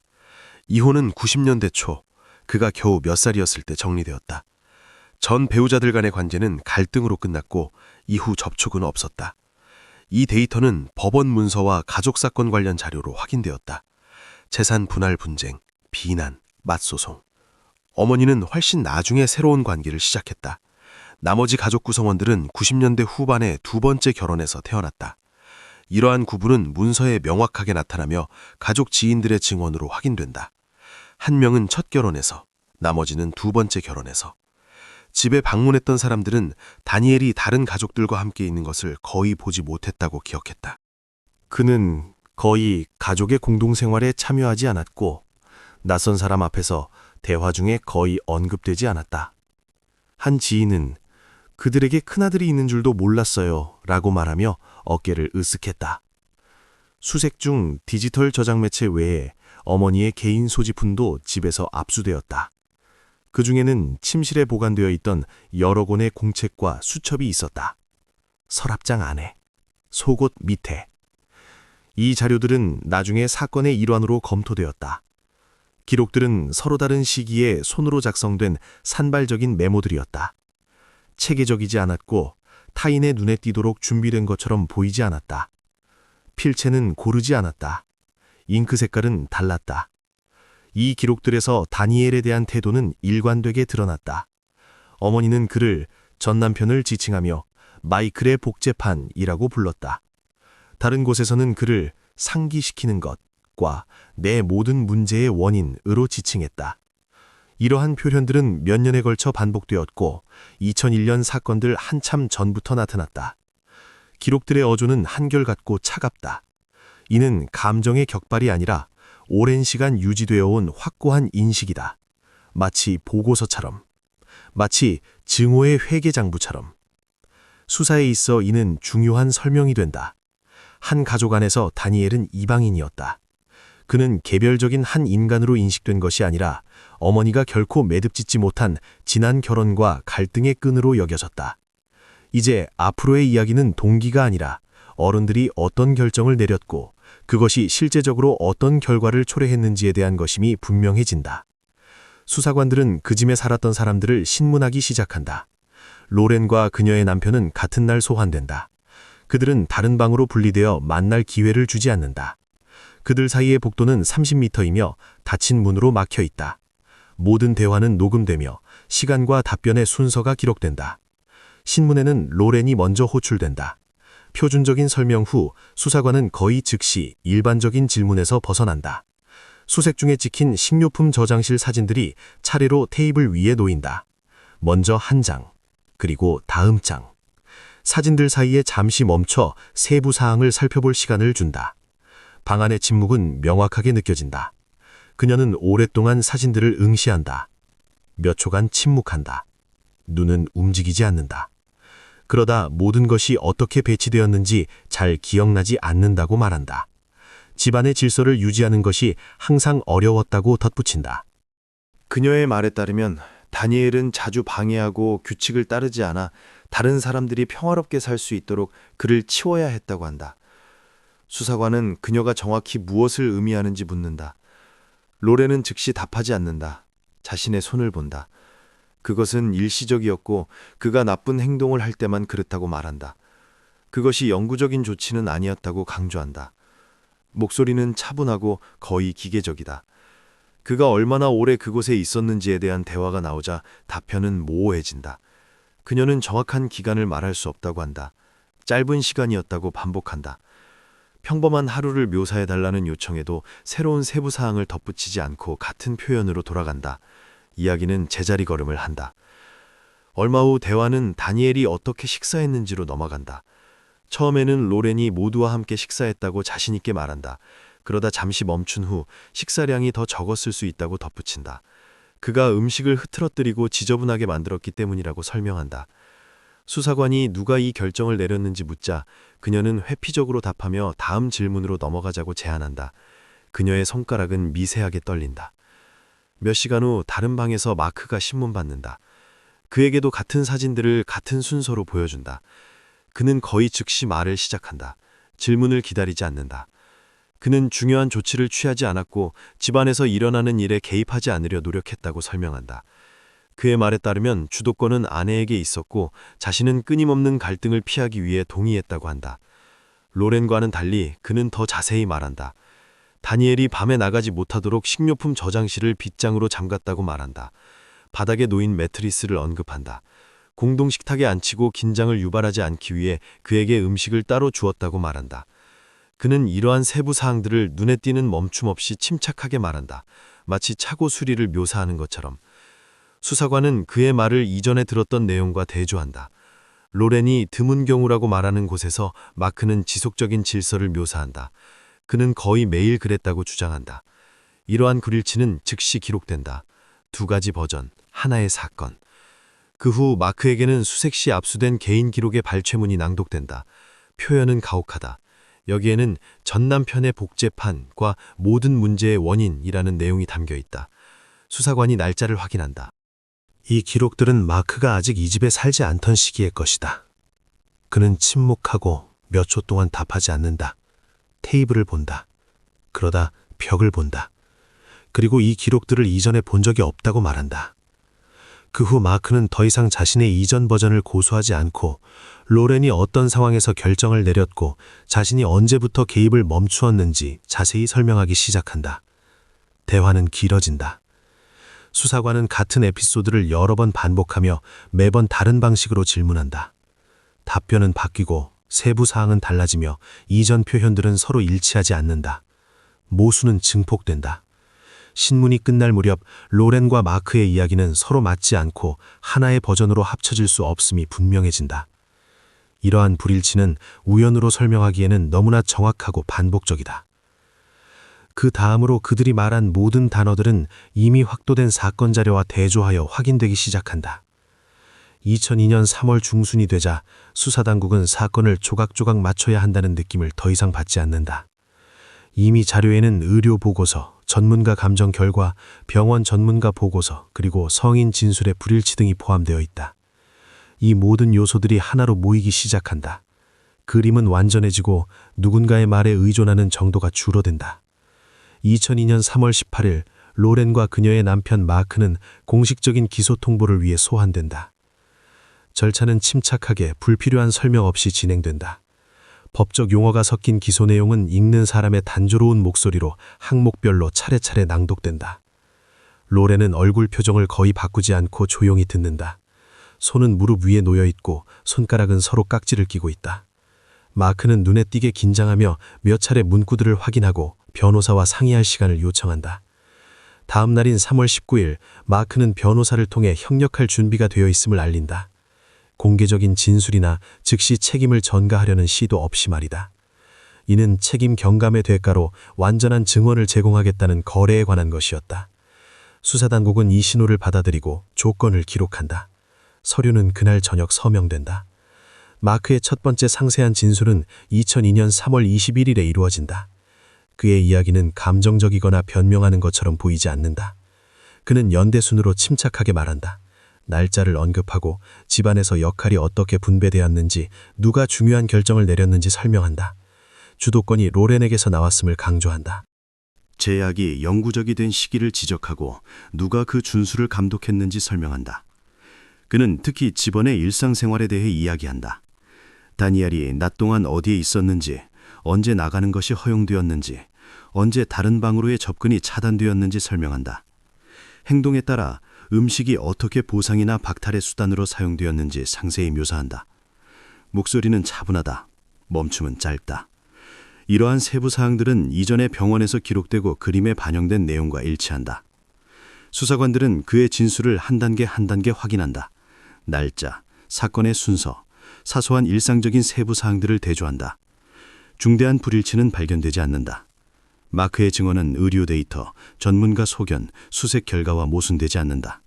이혼은 90년대 초, 그가 겨우 몇 살이었을 때 정리되었다. 전 배우자들 간의 관계는 갈등으로 끝났고 이후 접촉은 없었다. 이 데이터는 법원 문서와 가족사건 관련 자료로 확인되었다. 재산 분할 분쟁, 비난, 맞소송. 어머니는 훨씬 나중에 새로운 관계를 시작했다. 나머지 가족 구성원들은 90년대 후반에 두 번째 결혼에서 태어났다. 이러한 구분은 문서에 명확하게 나타나며 가족 지인들의 증언으로 확인된다. 한 명은 첫 결혼에서, 나머지는 두 번째 결혼에서. 집에 방문했던 사람들은 다니엘이 다른 가족들과 함께 있는 것을 거의 보지 못했다고 기억했다. 그는 거의 가족의 공동생활에 참여하지 않았고 낯선 사람 앞에서 대화 중에 거의 언급되지 않았다. 한 지인은 그들에게 큰아들이 있는 줄도 몰랐어요 라고 말하며 어깨를 으쓱했다. 수색 중 디지털 저장 매체 외에 어머니의 개인 소지품도 집에서 압수되었다. 그 중에는 침실에 보관되어 있던 여러 권의 공책과 수첩이 있었다. 서랍장 안에, 속옷 밑에. 이 자료들은 나중에 사건의 일환으로 검토되었다. 기록들은 서로 다른 시기에 손으로 작성된 산발적인 메모들이었다. 체계적이지 않았고 타인의 눈에 띄도록 준비된 것처럼 보이지 않았다. 필체는 고르지 않았다. 잉크 색깔은 달랐다. 이 기록들에서 다니엘에 대한 태도는 일관되게 드러났다. 어머니는 그를 전 남편을 지칭하며 마이클의 복제판이라고 불렀다. 다른 곳에서는 그를 상기시키는 것과 내 모든 문제의 원인으로 지칭했다. 이러한 표현들은 몇 년에 걸쳐 반복되었고 2001년 사건들 한참 전부터 나타났다. 기록들의 어조는 한결같고 차갑다. 이는 감정의 격발이 아니라 오랜 시간 유지되어 온 확고한 인식이다. 마치 보고서처럼, 마치 증오의 회계장부처럼. 수사에 있어 이는 중요한 설명이 된다. 한 가족 안에서 다니엘은 이방인이었다. 그는 개별적인 한 인간으로 인식된 것이 아니라 어머니가 결코 매듭짓지 못한 지난 결혼과 갈등의 끈으로 여겨졌다. 이제 앞으로의 이야기는 동기가 아니라 어른들이 어떤 결정을 내렸고 그것이 실제적으로 어떤 결과를 초래했는지에 대한 것임이 분명해진다. 수사관들은 그 집에 살았던 사람들을 신문하기 시작한다. 로렌과 그녀의 남편은 같은 날 소환된다. 그들은 다른 방으로 분리되어 만날 기회를 주지 않는다. 그들 사이의 복도는 30m이며 닫힌 문으로 막혀 있다. 모든 대화는 녹음되며 시간과 답변의 순서가 기록된다. 신문에는 로렌이 먼저 호출된다. 표준적인 설명 후 수사관은 거의 즉시 일반적인 질문에서 벗어난다. 수색 중에 찍힌 식료품 저장실 사진들이 차례로 테이블 위에 놓인다. 먼저 한 장, 그리고 다음 장. 사진들 사이에 잠시 멈춰 세부 사항을 살펴볼 시간을 준다. 방 안의 침묵은 명확하게 느껴진다. 그녀는 오랫동안 사진들을 응시한다. 몇 초간 침묵한다. 눈은 움직이지 않는다. 그러다 모든 것이 어떻게 배치되었는지 잘 기억나지 않는다고 말한다. 집안의 질서를 유지하는 것이 항상 어려웠다고 덧붙인다. 그녀의 말에 따르면 다니엘은 자주 방해하고 규칙을 따르지 않아 다른 사람들이 평화롭게 살 수 있도록 그를 치워야 했다고 한다. 수사관은 그녀가 정확히 무엇을 의미하는지 묻는다. 로렌은 즉시 답하지 않는다. 자신의 손을 본다. 그것은 일시적이었고 그가 나쁜 행동을 할 때만 그렇다고 말한다. 그것이 영구적인 조치는 아니었다고 강조한다. 목소리는 차분하고 거의 기계적이다. 그가 얼마나 오래 그곳에 있었는지에 대한 대화가 나오자 답변은 모호해진다. 그녀는 정확한 기간을 말할 수 없다고 한다. 짧은 시간이었다고 반복한다. 평범한 하루를 묘사해달라는 요청에도 새로운 세부 사항을 덧붙이지 않고 같은 표현으로 돌아간다. 이야기는 제자리 걸음을 한다. 얼마 후 대화는 다니엘이 어떻게 식사했는지로 넘어간다. 처음에는 로렌이 모두와 함께 식사했다고 자신 있게 말한다. 그러다 잠시 멈춘 후 식사량이 더 적었을 수 있다고 덧붙인다. 그가 음식을 흐트러뜨리고 지저분하게 만들었기 때문이라고 설명한다. 수사관이 누가 이 결정을 내렸는지 묻자 그녀는 회피적으로 답하며 다음 질문으로 넘어가자고 제안한다. 그녀의 손가락은 미세하게 떨린다. 몇 시간 후 다른 방에서 마크가 신문 받는다. 그에게도 같은 사진들을 같은 순서로 보여준다. 그는 거의 즉시 말을 시작한다. 질문을 기다리지 않는다. 그는 중요한 조치를 취하지 않았고 집안에서 일어나는 일에 개입하지 않으려 노력했다고 설명한다. 그의 말에 따르면 주도권은 아내에게 있었고 자신은 끊임없는 갈등을 피하기 위해 동의했다고 한다. 로렌과는 달리 그는 더 자세히 말한다. 다니엘이 밤에 나가지 못하도록 식료품 저장실을 빗장으로 잠갔다고 말한다. 바닥에 놓인 매트리스를 언급한다. 공동 식탁에 앉히고 긴장을 유발하지 않기 위해 그에게 음식을 따로 주었다고 말한다. 그는 이러한 세부 사항들을 눈에 띄는 멈춤 없이 침착하게 말한다. 마치 차고 수리를 묘사하는 것처럼. 수사관은 그의 말을 이전에 들었던 내용과 대조한다. 로렌이 드문 경우라고 말하는 곳에서 마크는 지속적인 질서를 묘사한다. 그는 거의 매일 그랬다고 주장한다. 이러한 불일치는 즉시 기록된다. 두 가지 버전, 하나의 사건. 그 후 마크에게는 수색시 압수된 개인 기록의 발췌문이 낭독된다. 표현은 가혹하다. 여기에는 전 남편의 복제판과 모든 문제의 원인이라는 내용이 담겨 있다. 수사관이 날짜를 확인한다. 이 기록들은 마크가 아직 이 집에 살지 않던 시기의 것이다. 그는 침묵하고 몇 초 동안 답하지 않는다. 테이블을 본다. 그러다 벽을 본다. 그리고 이 기록들을 이전에 본 적이 없다고 말한다. 그 후 마크는 더 이상 자신의 이전 버전을 고수하지 않고 로렌이 어떤 상황에서 결정을 내렸고 자신이 언제부터 개입을 멈추었는지 자세히 설명하기 시작한다. 대화는 길어진다. 수사관은 같은 에피소드를 여러 번 반복하며 매번 다른 방식으로 질문한다. 답변은 바뀌고 세부 사항은 달라지며 이전 표현들은 서로 일치하지 않는다. 모순은 증폭된다. 신문이 끝날 무렵 로렌과 마크의 이야기는 서로 맞지 않고 하나의 버전으로 합쳐질 수 없음이 분명해진다. 이러한 불일치는 우연으로 설명하기에는 너무나 정확하고 반복적이다. 그 다음으로 그들이 말한 모든 단어들은 이미 확보된 사건 자료와 대조하여 확인되기 시작한다. 2002년 3월 중순이 되자 수사당국은 사건을 조각조각 맞춰야 한다는 느낌을 더 이상 받지 않는다. 이미 자료에는 의료 보고서, 전문가 감정 결과, 병원 전문가 보고서, 그리고 성인 진술의 불일치 등이 포함되어 있다. 이 모든 요소들이 하나로 모이기 시작한다. 그림은 완전해지고 누군가의 말에 의존하는 정도가 줄어든다. 2002년 3월 18일 로렌과 그녀의 남편 마크는 공식적인 기소 통보를 위해 소환된다. 절차는 침착하게 불필요한 설명 없이 진행된다. 법적 용어가 섞인 기소 내용은 읽는 사람의 단조로운 목소리로 항목별로 차례차례 낭독된다. 로렌은 얼굴 표정을 거의 바꾸지 않고 조용히 듣는다. 손은 무릎 위에 놓여 있고 손가락은 서로 깍지를 끼고 있다. 마크는 눈에 띄게 긴장하며 몇 차례 문구들을 확인하고 변호사와 상의할 시간을 요청한다. 다음 날인 3월 19일 마크는 변호사를 통해 협력할 준비가 되어 있음을 알린다. 공개적인 진술이나 즉시 책임을 전가하려는 시도 없이 말이다. 이는 책임 경감의 대가로 완전한 증언을 제공하겠다는 거래에 관한 것이었다. 수사당국은 이 신호를 받아들이고 조건을 기록한다. 서류는 그날 저녁 서명된다. 마크의 첫 번째 상세한 진술은 2002년 3월 21일에 이루어진다. 그의 이야기는 감정적이거나 변명하는 것처럼 보이지 않는다. 그는 연대순으로 침착하게 말한다. 날짜를 언급하고 집안에서 역할이 어떻게 분배되었는지, 누가 중요한 결정을 내렸는지 설명한다. 주도권이 로렌에게서 나왔음을 강조한다. 제약이 영구적이 된 시기를 지적하고 누가 그 준수를 감독했는지 설명한다. 그는 특히 집안의 일상생활에 대해 이야기한다. 다니엘이 낮 동안 어디에 있었는지, 언제 나가는 것이 허용되었는지, 언제 다른 방으로의 접근이 차단되었는지 설명한다. 행동에 따라 음식이 어떻게 보상이나 박탈의 수단으로 사용되었는지 상세히 묘사한다. 목소리는 차분하다. 멈춤은 짧다. 이러한 세부 사항들은 이전에 병원에서 기록되고 그림에 반영된 내용과 일치한다. 수사관들은 그의 진술을 한 단계 한 단계 확인한다. 날짜, 사건의 순서, 사소한 일상적인 세부 사항들을 대조한다. 중대한 불일치는 발견되지 않는다. 마크의 증언은 의료 데이터, 전문가 소견, 수색 결과와 모순되지 않는다.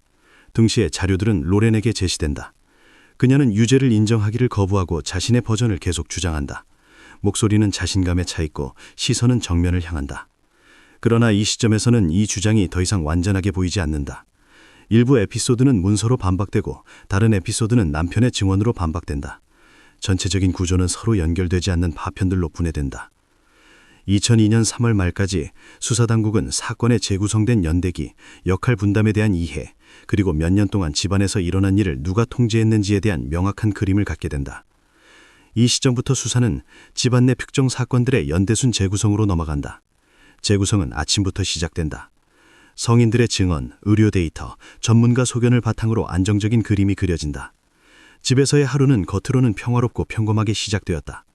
등시의 자료들은 로렌에게 제시된다. 그녀는 유죄를 인정하기를 거부하고 자신의 버전을 계속 주장한다. 목소리는 자신감에 차 있고 시선은 정면을 향한다. 그러나 이 시점에서는 이 주장이 더 이상 완전하게 보이지 않는다. 일부 에피소드는 문서로 반박되고 다른 에피소드는 남편의 증언으로 반박된다. 전체적인 구조는 서로 연결되지 않는 파편들로 분해된다. 2002년 3월 말까지 수사당국은 사건의 재구성된 연대기, 역할 분담에 대한 이해, 그리고 몇 년 동안 집안에서 일어난 일을 누가 통제했는지에 대한 명확한 그림을 갖게 된다. 이 시점부터 수사는 집안 내 특정 사건들의 연대순 재구성으로 넘어간다. 재구성은 아침부터 시작된다. 성인들의 증언, 의료 데이터, 전문가 소견을 바탕으로 안정적인 그림이 그려진다. 집에서의 하루는 겉으로는 평화롭고 평범하게 시작되었다.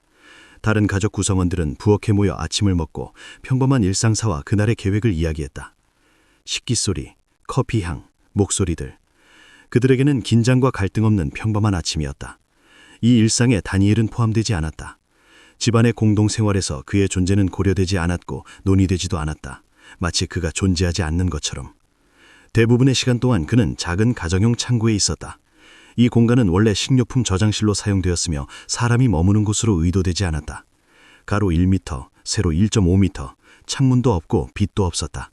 다른 가족 구성원들은 부엌에 모여 아침을 먹고 평범한 일상사와 그날의 계획을 이야기했다. 식기 소리, 커피 향, 목소리들. 그들에게는 긴장과 갈등 없는 평범한 아침이었다. 이 일상에 다니엘은 포함되지 않았다. 집안의 공동생활에서 그의 존재는 고려되지 않았고 논의되지도 않았다. 마치 그가 존재하지 않는 것처럼. 대부분의 시간 동안 그는 작은 가정용 창고에 있었다. 이 공간은 원래 식료품 저장실로 사용되었으며 사람이 머무는 곳으로 의도되지 않았다. 가로 1m, 세로 1.5m, 창문도 없고 빛도 없었다.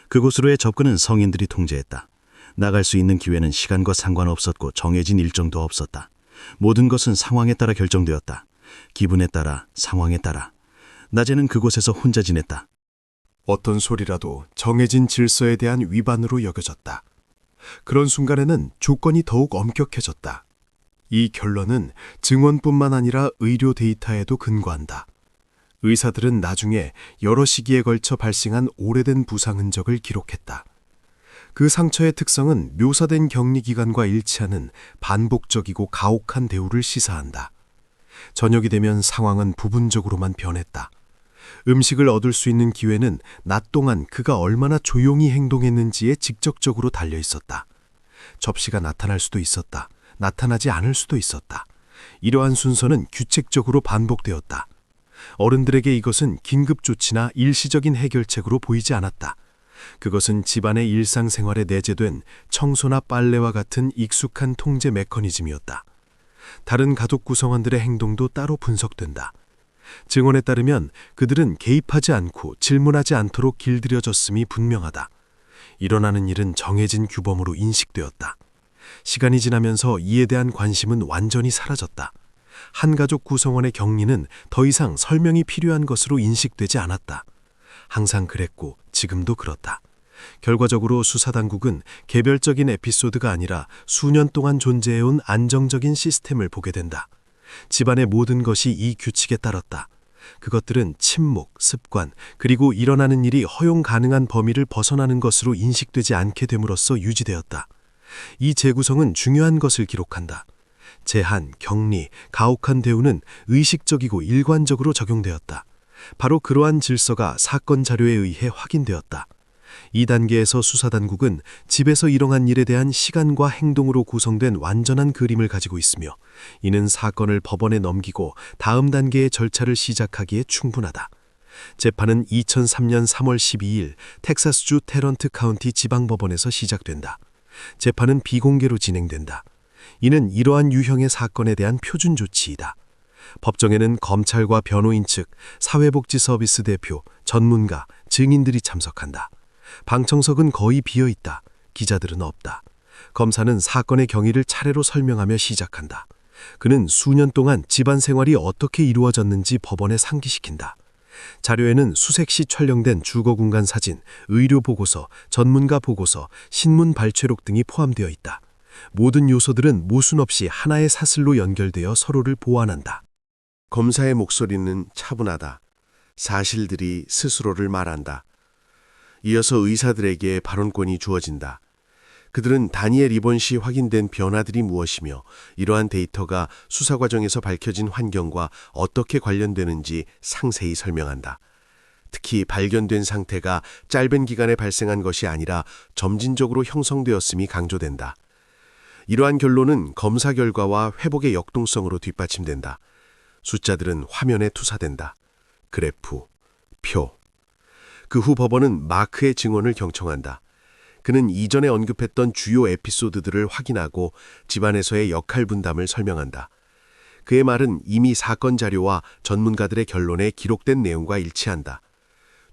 그곳으로의 접근은 성인들이 통제했다. 나갈 수 있는 기회는 시간과 상관없었고 정해진 일정도 없었다. 모든 것은 상황에 따라 결정되었다. 기분에 따라, 상황에 따라. 낮에는 그곳에서 혼자 지냈다. 어떤 소리라도 정해진 질서에 대한 위반으로 여겨졌다. 그런 순간에는 조건이 더욱 엄격해졌다. 이 결론은 증언뿐만 아니라 의료 데이터에도 근거한다. 의사들은 나중에 여러 시기에 걸쳐 발생한 오래된 부상 흔적을 기록했다. 그 상처의 특성은 묘사된 격리 기간과 일치하는 반복적이고 가혹한 대우를 시사한다. 저녁이 되면 상황은 부분적으로만 변했다. 음식을 얻을 수 있는 기회는 낮 동안 그가 얼마나 조용히 행동했는지에 직접적으로 달려 있었다. 접시가 나타날 수도 있었다. 나타나지 않을 수도 있었다. 이러한 순서는 규칙적으로 반복되었다. 어른들에게 이것은 긴급조치나 일시적인 해결책으로 보이지 않았다. 그것은 집안의 일상생활에 내재된 청소나 빨래와 같은 익숙한 통제 메커니즘이었다. 다른 가족 구성원들의 행동도 따로 분석된다. 증언에 따르면 그들은 개입하지 않고 질문하지 않도록 길들여졌음이 분명하다. 일어나는 일은 정해진 규범으로 인식되었다. 시간이 지나면서 이에 대한 관심은 완전히 사라졌다. 한 가족 구성원의 격리는 더 이상 설명이 필요한 것으로 인식되지 않았다. 항상 그랬고 지금도 그렇다. 결과적으로 수사당국은 개별적인 에피소드가 아니라 수년 동안 존재해온 안정적인 시스템을 보게 된다. 집안의 모든 것이 이 규칙에 따랐다. 그것들은 침묵, 습관, 그리고 일어나는 일이 허용 가능한 범위를 벗어나는 것으로 인식되지 않게 됨으로써 유지되었다. 이 재구성은 중요한 것을 기록한다. 제한, 격리, 가혹한 대우는 의식적이고 일관적으로 적용되었다. 바로 그러한 질서가 사건 자료에 의해 확인되었다. 이 단계에서 수사당국은 집에서 일어난 일에 대한 시간과 행동으로 구성된 완전한 그림을 가지고 있으며 이는 사건을 법원에 넘기고 다음 단계의 절차를 시작하기에 충분하다. 재판은 2003년 3월 12일 텍사스주 테런트 카운티 지방법원에서 시작된다. 재판은 비공개로 진행된다. 이는 이러한 유형의 사건에 대한 표준 조치이다. 법정에는 검찰과 변호인 측, 사회복지서비스 대표, 전문가, 증인들이 참석한다. 방청석은 거의 비어있다. 기자들은 없다. 검사는 사건의 경위를 차례로 설명하며 시작한다. 그는 수년 동안 집안 생활이 어떻게 이루어졌는지 법원에 상기시킨다. 자료에는 수색시 촬영된 주거 공간 사진, 의료 보고서, 전문가 보고서, 신문 발췌록 등이 포함되어 있다. 모든 요소들은 모순 없이 하나의 사슬로 연결되어 서로를 보완한다. 검사의 목소리는 차분하다. 사실들이 스스로를 말한다. 이어서 의사들에게 발언권이 주어진다. 그들은 다니엘 이번 시 확인된 변화들이 무엇이며 이러한 데이터가 수사 과정에서 밝혀진 환경과 어떻게 관련되는지 상세히 설명한다. 특히 발견된 상태가 짧은 기간에 발생한 것이 아니라 점진적으로 형성되었음이 강조된다. 이러한 결론은 검사 결과와 회복의 역동성으로 뒷받침된다. 숫자들은 화면에 투사된다. 그래프, 표. 그 후 법원은 마크의 증언을 경청한다. 그는 이전에 언급했던 주요 에피소드들을 확인하고 집안에서의 역할 분담을 설명한다. 그의 말은 이미 사건 자료와 전문가들의 결론에 기록된 내용과 일치한다.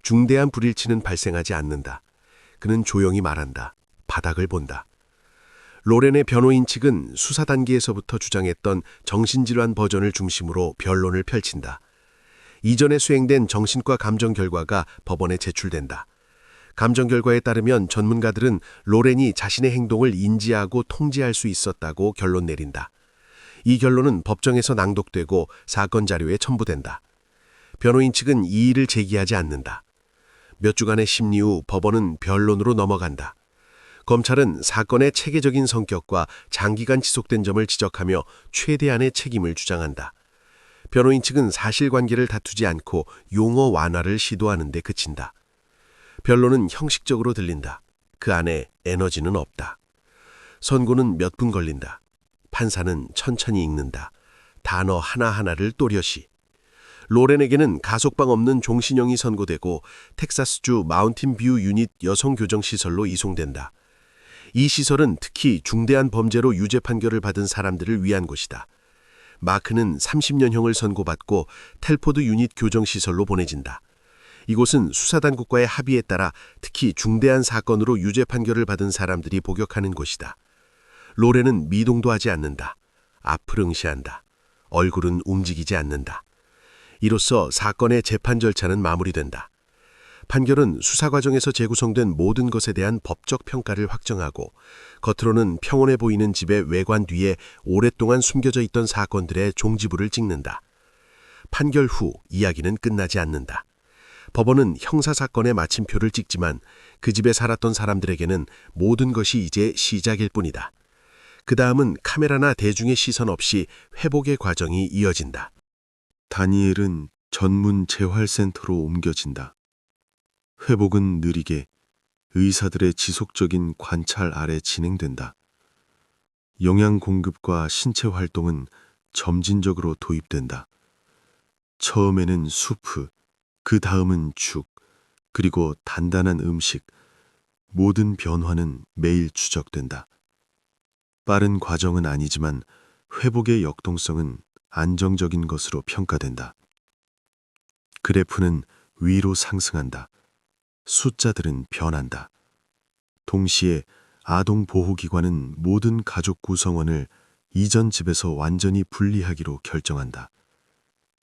중대한 불일치는 발생하지 않는다. 그는 조용히 말한다. 바닥을 본다. 로렌의 변호인 측은 수사 단계에서부터 주장했던 정신질환 버전을 중심으로 변론을 펼친다. 이전에 수행된 정신과 감정 결과가 법원에 제출된다. 감정 결과에 따르면 전문가들은 로렌이 자신의 행동을 인지하고 통제할 수 있었다고 결론 내린다. 이 결론은 법정에서 낭독되고 사건 자료에 첨부된다. 변호인 측은 이의를 제기하지 않는다. 몇 주간의 심리 후 법원은 변론으로 넘어간다. 검찰은 사건의 체계적인 성격과 장기간 지속된 점을 지적하며 최대한의 책임을 주장한다. 변호인 측은 사실관계를 다투지 않고 용어 완화를 시도하는 데 그친다. 변론은 형식적으로 들린다. 그 안에 에너지는 없다. 선고는 몇 분 걸린다. 판사는 천천히 읽는다. 단어 하나하나를 또렷이. 로렌에게는 가석방 없는 종신형이 선고되고 텍사스주 마운틴뷰 유닛 여성교정시설로 이송된다. 이 시설은 특히 중대한 범죄로 유죄 판결을 받은 사람들을 위한 곳이다. 마크는 30년형을 선고받고 텔포드 유닛 교정시설로 보내진다. 이곳은 수사당국과의 합의에 따라 특히 중대한 사건으로 유죄 판결을 받은 사람들이 복역하는 곳이다. 로렌은 미동도 하지 않는다. 앞을 응시한다. 얼굴은 움직이지 않는다. 이로써 사건의 재판 절차는 마무리된다. 판결은 수사 과정에서 재구성된 모든 것에 대한 법적 평가를 확정하고 겉으로는 평온해 보이는 집의 외관 뒤에 오랫동안 숨겨져 있던 사건들의 종지부를 찍는다. 판결 후 이야기는 끝나지 않는다. 법원은 형사사건의 마침표를 찍지만 그 집에 살았던 사람들에게는 모든 것이 이제 시작일 뿐이다. 그 다음은 카메라나 대중의 시선 없이 회복의 과정이 이어진다. 다니엘은 전문 재활센터로 옮겨진다. 회복은 느리게 의사들의 지속적인 관찰 아래 진행된다. 영양 공급과 신체 활동은 점진적으로 도입된다. 처음에는 수프, 그 다음은 죽, 그리고 단단한 음식, 모든 변화는 매일 추적된다. 빠른 과정은 아니지만 회복의 역동성은 안정적인 것으로 평가된다. 그래프는 위로 상승한다. 숫자들은 변한다. 동시에 아동보호기관은 모든 가족 구성원을 이전 집에서 완전히 분리하기로 결정한다.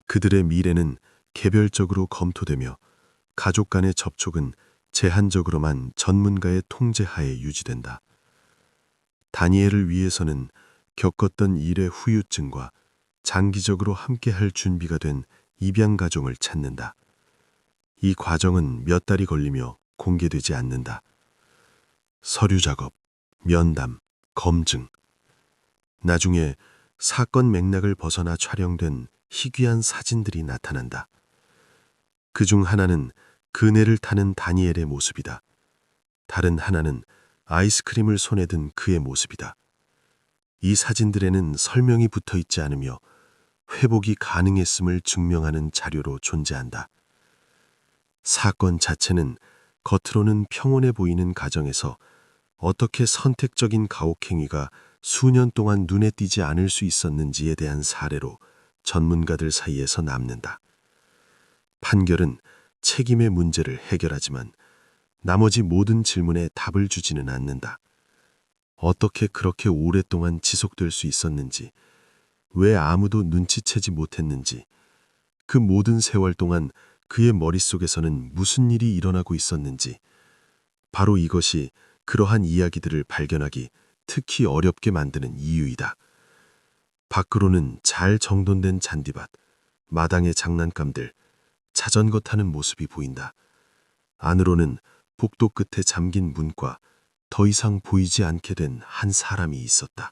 그들의 미래는 개별적으로 검토되며 가족 간의 접촉은 제한적으로만 전문가의 통제하에 유지된다. 다니엘을 위해서는 겪었던 일의 후유증과 장기적으로 함께할 준비가 된 입양가족을 찾는다. 이 과정은 몇 달이 걸리며 공개되지 않는다. 서류 작업, 면담, 검증. 나중에 사건 맥락을 벗어나 촬영된 희귀한 사진들이 나타난다. 그중 하나는 그네를 타는 다니엘의 모습이다. 다른 하나는 아이스크림을 손에 든 그의 모습이다. 이 사진들에는 설명이 붙어 있지 않으며 회복이 가능했음을 증명하는 자료로 존재한다. 사건 자체는 겉으로는 평온해 보이는 가정에서 어떻게 선택적인 가혹행위가 수년 동안 눈에 띄지 않을 수 있었는지에 대한 사례로 전문가들 사이에서 남는다. 판결은 책임의 문제를 해결하지만 나머지 모든 질문에 답을 주지는 않는다. 어떻게 그렇게 오랫동안 지속될 수 있었는지, 왜 아무도 눈치채지 못했는지, 그 모든 세월 동안 그의 머릿속에서는 무슨 일이 일어나고 있었는지, 바로 이것이 그러한 이야기들을 발견하기 특히 어렵게 만드는 이유이다. 밖으로는 잘 정돈된 잔디밭, 마당의 장난감들, 자전거 타는 모습이 보인다. 안으로는 복도 끝에 잠긴 문과 더 이상 보이지 않게 된 한 사람이 있었다.